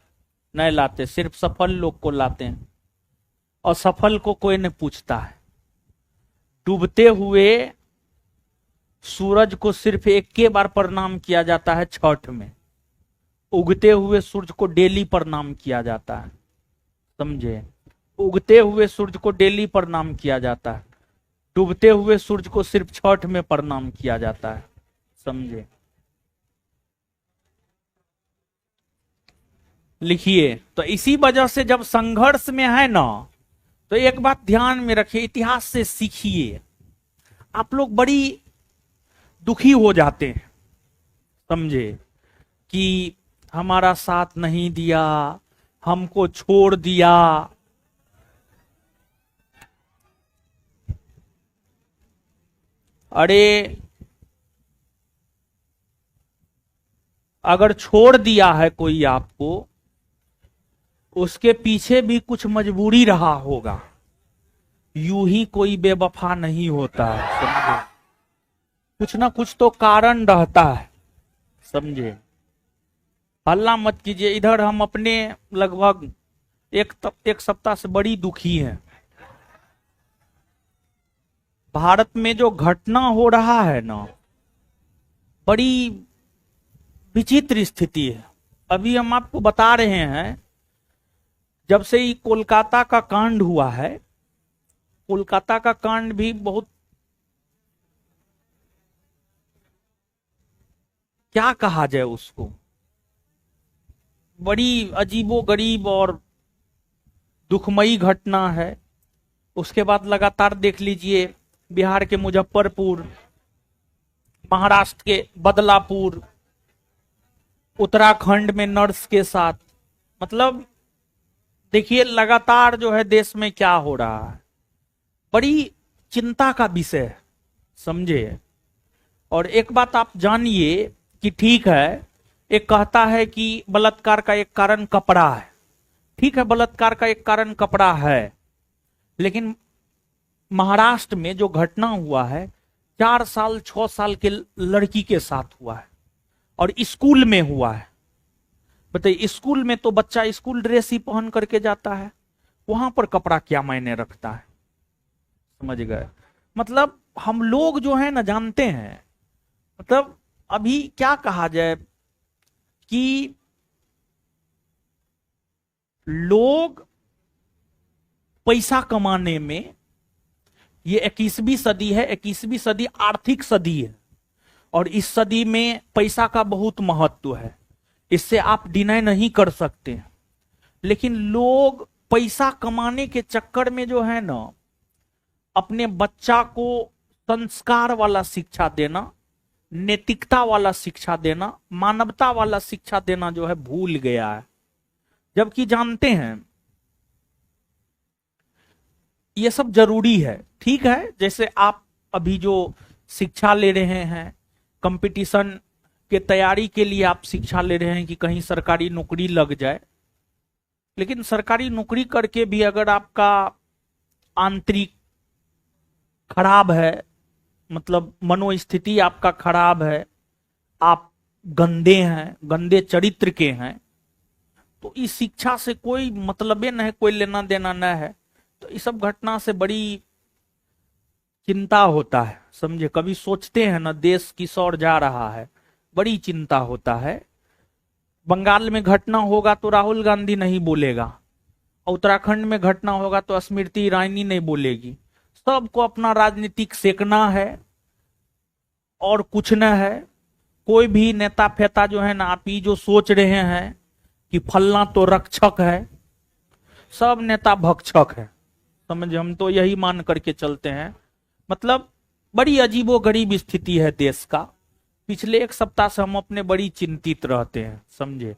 Speaker 1: नहीं लाते, सिर्फ सफल लोग को लाते हैं। असफल को कोई नहीं पूछता है। डूबते हुए सूरज को सिर्फ एक के बार प्रणाम किया जाता है छठ में, उगते हुए सूरज को डेली प्रणाम किया जाता है, समझे। उगते हुए सूरज को डेली प्रणाम किया जाता है, डूबते हुए सूरज को सिर्फ छठ में प्रणाम किया जाता है, समझे। लिखिए, तो इसी वजह से जब संघर्ष में है ना, तो एक बात ध्यान में रखिए, इतिहास से सीखिए। आप लोग बड़ी दुखी हो जाते हैं, समझे, कि हमारा साथ नहीं दिया, हमको छोड़ दिया। अरे अगर छोड़ दिया है कोई आपको, उसके पीछे भी कुछ मजबूरी रहा होगा। यूं ही कोई बेवफा नहीं होता, समझे। कुछ ना कुछ तो कारण रहता है, समझे। हल्ला मत कीजिए, इधर हम अपने लगभग एक सप्ताह से बड़ी दुखी हैं। भारत में जो घटना हो रहा है ना, बड़ी विचित्र स्थिति है। अभी हम आपको बता रहे हैं, जब से ये कोलकाता का कांड हुआ है, कोलकाता का कांड भी बहुत, क्या कहा जाए उसको, बड़ी अजीबो गरीब और दुखमयी घटना है। उसके बाद लगातार देख लीजिए, बिहार के मुजफ्फरपुर, महाराष्ट्र के बदलापुर, उत्तराखंड में नर्स के साथ, मतलब देखिए लगातार जो है देश में क्या हो रहा है, बड़ी चिंता का विषय है, समझे। और एक बात आप जानिए कि ठीक है, एक कहता है कि बलात्कार का एक कारण कपड़ा है, ठीक है, बलात्कार का एक कारण कपड़ा है, लेकिन महाराष्ट्र में जो घटना हुआ है 4 साल 6 साल के लड़की के साथ हुआ है, और स्कूल में हुआ है। बताइए, स्कूल में तो बच्चा स्कूल ड्रेस ही पहन करके जाता है, वहां पर कपड़ा क्या मायने रखता है, समझ गए। मतलब हम लोग जो है ना जानते हैं, मतलब अभी क्या कहा जाए कि लोग पैसा कमाने में, ये 21वीं सदी है, 21वीं सदी आर्थिक सदी है, और इस सदी में पैसा का बहुत महत्व है, इससे आप डिनाई नहीं कर सकते। लेकिन लोग पैसा कमाने के चक्कर में जो है ना, अपने बच्चा को संस्कार वाला शिक्षा देना, नैतिकता वाला शिक्षा देना, मानवता वाला शिक्षा देना जो है भूल गया है। जबकि जानते हैं ये सब जरूरी है, ठीक है। जैसे आप अभी जो शिक्षा ले रहे हैं, कंपटीशन के तैयारी के लिए आप शिक्षा ले रहे हैं कि कहीं सरकारी नौकरी लग जाए, लेकिन सरकारी नौकरी करके भी अगर आपका आंतरिक खराब है, मतलब मनोस्थिति आपका खराब है, आप गंदे हैं, गंदे चरित्र के हैं, तो इस शिक्षा से कोई मतलब नहीं, कोई लेना देना न है। तो इस सब घटना से बड़ी चिंता होता है, समझे। कभी सोचते हैं ना, देश किस ओर जा रहा है, बड़ी चिंता होता है। बंगाल में घटना होगा तो राहुल गांधी नहीं बोलेगा, उत्तराखंड में घटना होगा तो स्मृति ईरानी नहीं बोलेगी। सबको अपना राजनीतिक सेकना है और कुछ न है। कोई भी नेता फेता जो है ना, आप ये जो सोच रहे हैं कि फलना तो रक्षक है, सब नेता भक्षक है, समझे। हम तो यही मान करके चलते हैं। मतलब बड़ी अजीबो गरीब स्थिति है देश का। पिछले एक सप्ताह से हम अपने बड़ी चिंतित रहते हैं, समझे,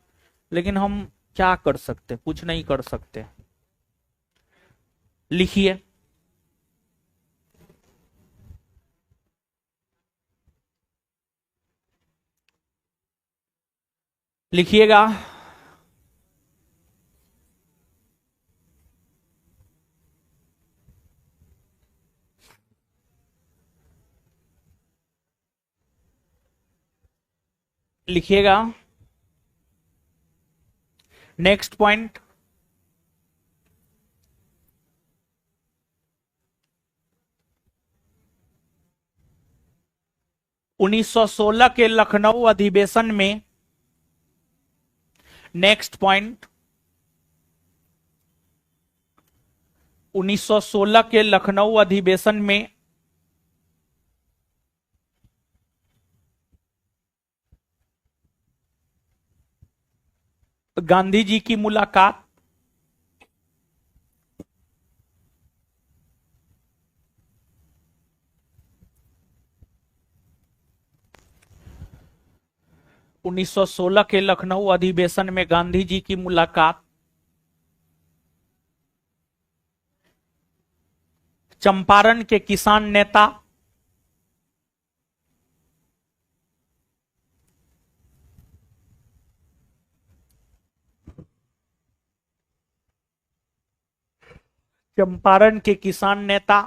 Speaker 1: लेकिन हम क्या कर सकते, कुछ नहीं कर सकते। लिखिए, लिखिएगा। लिखिएगा। नेक्स्ट पॉइंट, उन्नीस सौ 16 के लखनऊ अधिवेशन में, नेक्स्ट पॉइंट, 1916 के लखनऊ अधिवेशन में गांधी जी की मुलाकात उन्नीस सौ 16 के लखनऊ अधिवेशन में गांधी जी की मुलाकात चंपारण के किसान नेता चंपारण के किसान नेता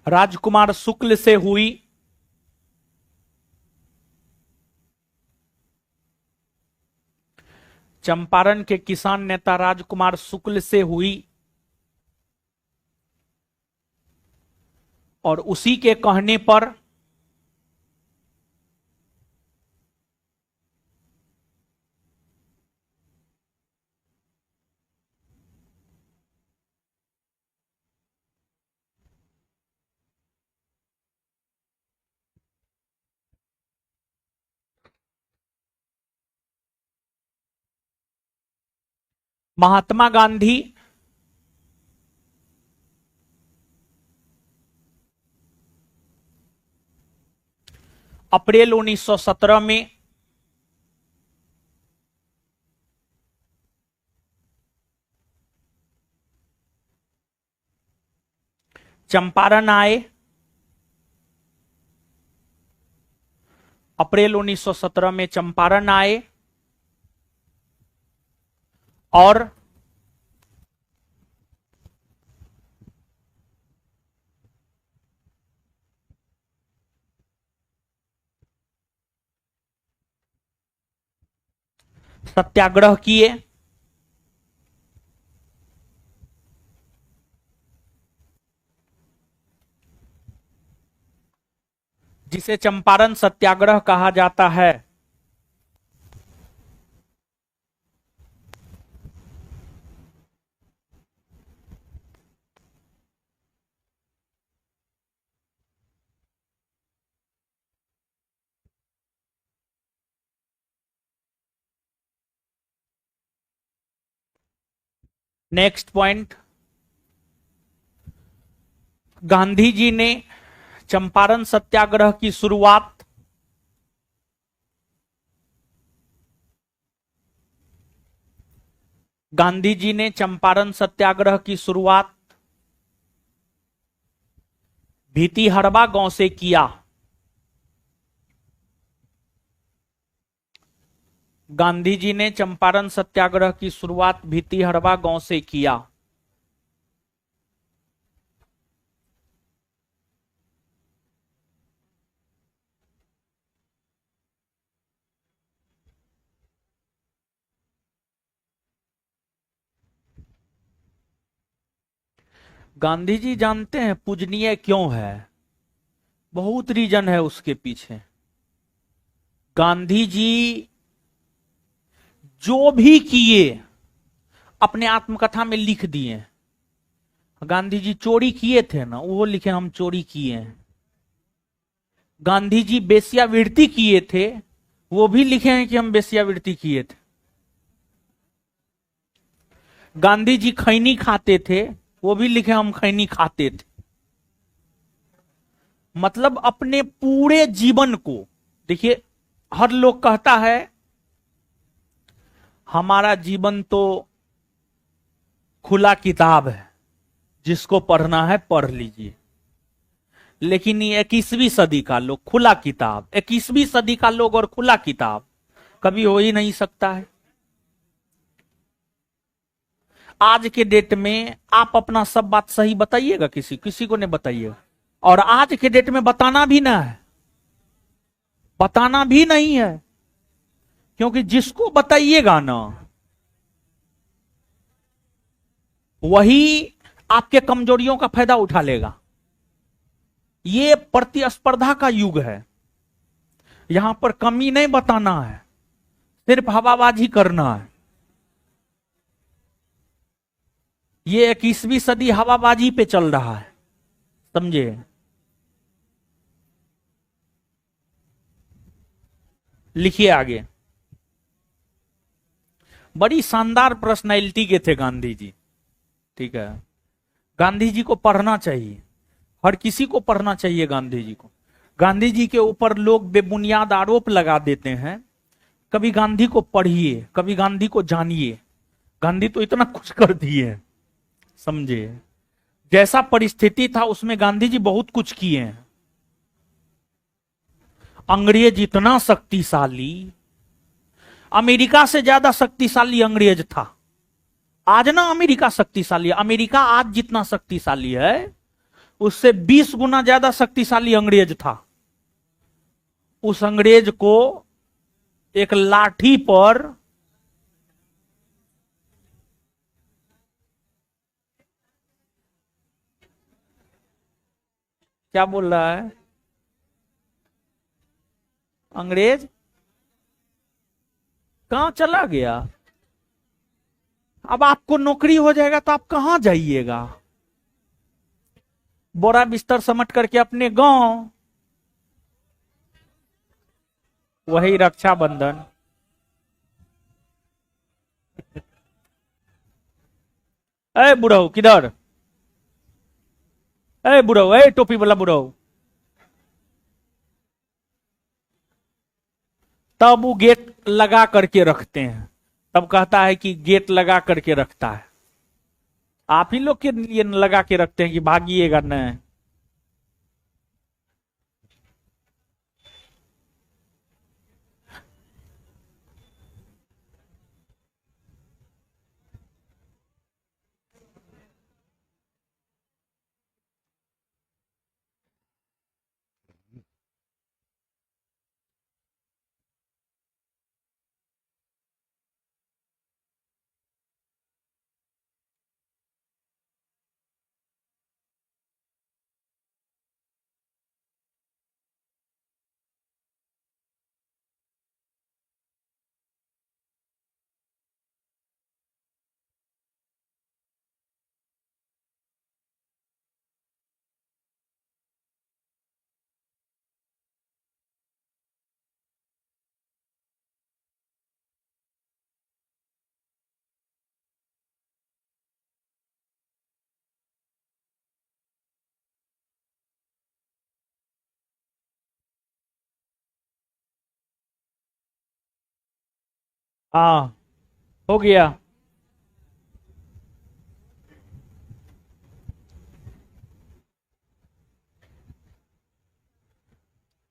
Speaker 1: राजकुमार शुक्ल से हुई। चंपारण के किसान नेता राजकुमार शुक्ल से हुई और उसी के कहने पर महात्मा गांधी अप्रैल 1917 में चंपारण आए। अप्रैल 1917 में चंपारण आए और सत्याग्रह किए। जिसे चंपारण सत्याग्रह कहा जाता है। नेक्स्ट पॉइंट, गांधी जी ने चंपारण सत्याग्रह की शुरुआत गांधी जी ने चंपारण सत्याग्रह की शुरुआत भीतिहरवा गांव से किया। गांधी जी ने चंपारण सत्याग्रह की शुरुआत भीतिहरवा गांव से किया। गांधी जी जानते हैं पूजनीय क्यों है? बहुत रीजन है उसके पीछे। गांधी जी जो भी किए अपने आत्मकथा में लिख दिए। गांधी जी चोरी किए थे ना, वो लिखे हम चोरी किए हैं। गांधी जी वेश्यावृत्ति किए थे, वो भी लिखे हैं कि हम वेश्यावृत्ति किए थे। गांधी जी खैनी खाते थे, वो भी लिखे हम खैनी खाते थे। मतलब अपने पूरे जीवन को देखिए, हर लोग कहता है हमारा जीवन तो खुला किताब है, जिसको पढ़ना है पढ़ लीजिए। लेकिन ये 21वीं सदी का लोग खुला किताब, 21वीं सदी का लोग और खुला किताब कभी हो ही नहीं सकता है। आज के डेट में आप अपना सब बात सही बताइएगा, किसी को नहीं बताइएगा। और आज के डेट में बताना भी ना है, बताना भी नहीं है, क्योंकि जिसको बताइएगा ना वही आपके कमजोरियों का फायदा उठा लेगा। ये प्रतिस्पर्धा का युग है, यहां पर कमी नहीं बताना है, सिर्फ हवाबाजी करना है। ये 21वीं सदी हवाबाजी पे चल रहा है, समझे। लिखिए आगे। बड़ी शानदार पर्सनैलिटी के थे गांधी जी, ठीक है। गांधी जी को पढ़ना चाहिए, हर किसी को पढ़ना चाहिए गांधी जी को। गांधी जी के ऊपर लोग बेबुनियाद आरोप लगा देते हैं। कभी गांधी को पढ़िए, कभी गांधी को जानिए। गांधी तो इतना कुछ कर दिए, समझे। जैसा परिस्थिति था उसमें गांधी जी बहुत कुछ किए हैं। अंग्रेज इतना शक्तिशाली, अमेरिका से ज्यादा शक्तिशाली अंग्रेज था। आज ना अमेरिका शक्तिशाली, अमेरिका आज जितना शक्तिशाली है उससे 20 गुना ज्यादा शक्तिशाली अंग्रेज था। उस अंग्रेज को एक लाठी पर क्या बोल रहा है अंग्रेज, कहां चला गया। अब आपको नौकरी हो जाएगा तो आप कहां जाइएगा, बोरा बिस्तर समट करके अपने गांव। वही रक्षाबंधन। ए बुढ़ऊ किधर, ए बुढ़ऊ, ए टोपी वाला बुढ़ऊ। तब वो गेट लगा करके रखते हैं, तब कहता है कि गेट लगा करके रखता है। आप ही लोग के लिए लगा के रखते हैं कि भागिएगा न। हाँ, हो गया।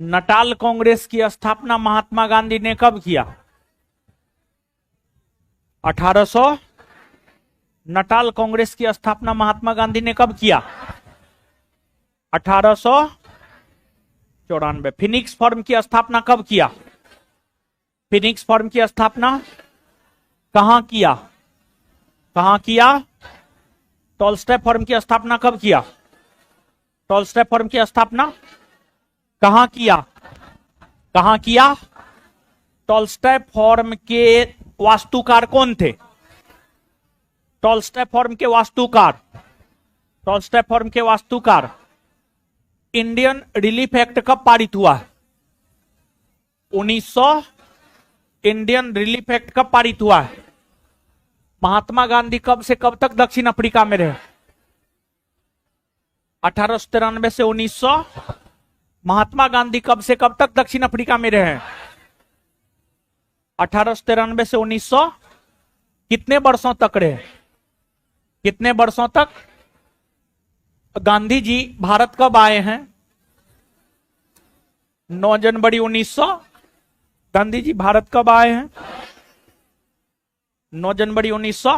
Speaker 1: नटाल कांग्रेस की स्थापना महात्मा गांधी ने कब किया? 1800। नटाल कांग्रेस की स्थापना महात्मा गांधी ने कब किया? 1894। फिनिक्स फॉर्म की स्थापना कब किया? फिनिक्स फॉर्म की स्थापना कहां किया? कहां किया? टॉलस्टॉय फॉर्म की स्थापना कब किया? टॉलस्टॉय फॉर्म की स्थापना कहां किया? कहां किया? टॉलस्टॉय फॉर्म के वास्तुकार कौन थे? टॉलस्टॉय फॉर्म के वास्तुकार, टॉलस्टॉय फॉर्म के वास्तुकार। इंडियन रिलीफ एक्ट कब पारित हुआ है? 1900। इंडियन रिलीफ एक्ट कब पारित हुआ है? महात्मा गांधी कब से कब तक दक्षिण अफ्रीका में रहे? 1893 से 1900। महात्मा गांधी कब से कब तक दक्षिण अफ्रीका में रहे? 1893 से 1900। कितने वर्षों तक रहे? कितने वर्षों तक? गांधी जी भारत कब आए हैं? 9 जनवरी 1900। गांधी जी भारत कब आए हैं? 9 जनवरी 1900।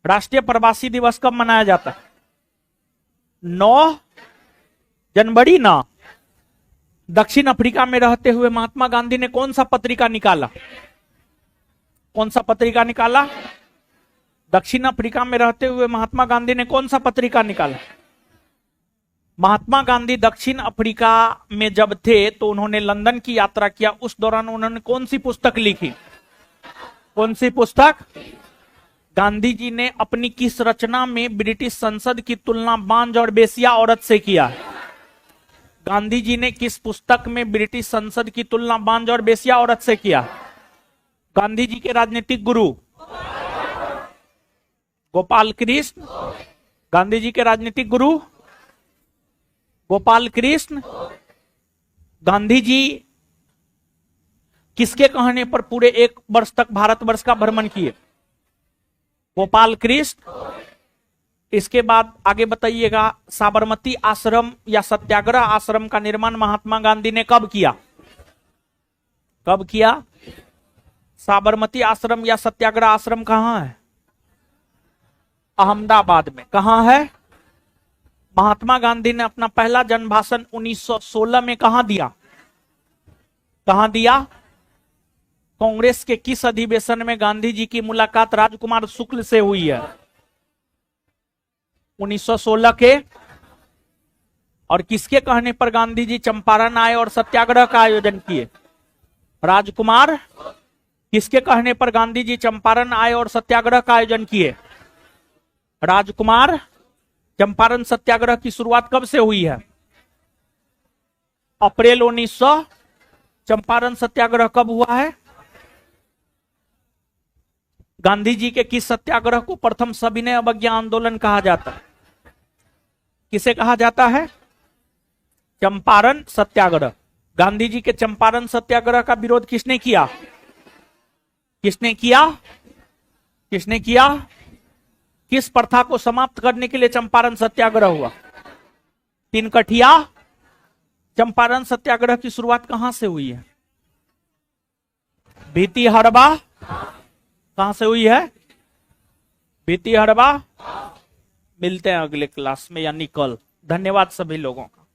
Speaker 1: राष्ट्रीय प्रवासी दिवस कब मनाया जाता है? 9 जनवरी ना। दक्षिण अफ्रीका में रहते हुए महात्मा गांधी ने कौन सा पत्रिका निकाला? कौन सा पत्रिका निकाला? दक्षिण अफ्रीका में रहते हुए महात्मा गांधी ने कौन सा पत्रिका निकाला? महात्मा गांधी दक्षिण अफ्रीका में जब थे तो उन्होंने लंदन की यात्रा किया। उस दौरान उन्होंने कौन सी पुस्तक लिखी? कौन सी पुस्तक? गांधी जी ने अपनी किस रचना में ब्रिटिश संसद की तुलना बांझ और बेसिया औरत से किया? गांधी जी ने किस पुस्तक में ब्रिटिश संसद की तुलना बांझ और बेसिया औरत से किया? गांधी जी के राजनीतिक गुरु गोपाल कृष्ण। गांधी जी के राजनीतिक गुरु गोपाल कृष्ण। गांधी जी किसके कहने पर पूरे 1 वर्ष तक भारतवर्ष का भ्रमण किए? गोपाल कृष्ण। इसके बाद आगे बताइएगा, साबरमती आश्रम या सत्याग्रह आश्रम का निर्माण महात्मा गांधी ने कब किया? कब किया? साबरमती आश्रम या सत्याग्रह आश्रम कहां है? अहमदाबाद में। कहां है? महात्मा गांधी ने अपना पहला जन भाषण 1916 में कहां दिया? कहां दिया? कांग्रेस के किस अधिवेशन में गांधी जी की मुलाकात राजकुमार शुक्ल से हुई है? 1916 के। और किसके कहने पर गांधी जी चंपारण आए और सत्याग्रह का आयोजन किए? राजकुमार। किसके कहने पर गांधी जी चंपारण आए और सत्याग्रह का आयोजन किए? राजकुमार। चंपारण सत्याग्रह की शुरुआत कब से हुई है? अप्रैल 1900। चंपारण सत्याग्रह कब हुआ है? गांधी जी के किस सत्याग्रह को प्रथम सविनय अवज्ञा आंदोलन कहा जाता है? किसे कहा जाता है? चंपारण सत्याग्रह। गांधी जी के चंपारण सत्याग्रह का विरोध किसने किया? किसने किया? किसने किया? किस प्रथा को समाप्त करने के लिए चंपारण सत्याग्रह हुआ? 3 कठिया। चंपारण सत्याग्रह की शुरुआत कहां से हुई है? भितिहरवा। कहां से हुई है? भितिहरवा। मिलते हैं अगले क्लास में यानी कल। धन्यवाद सभी लोगों का।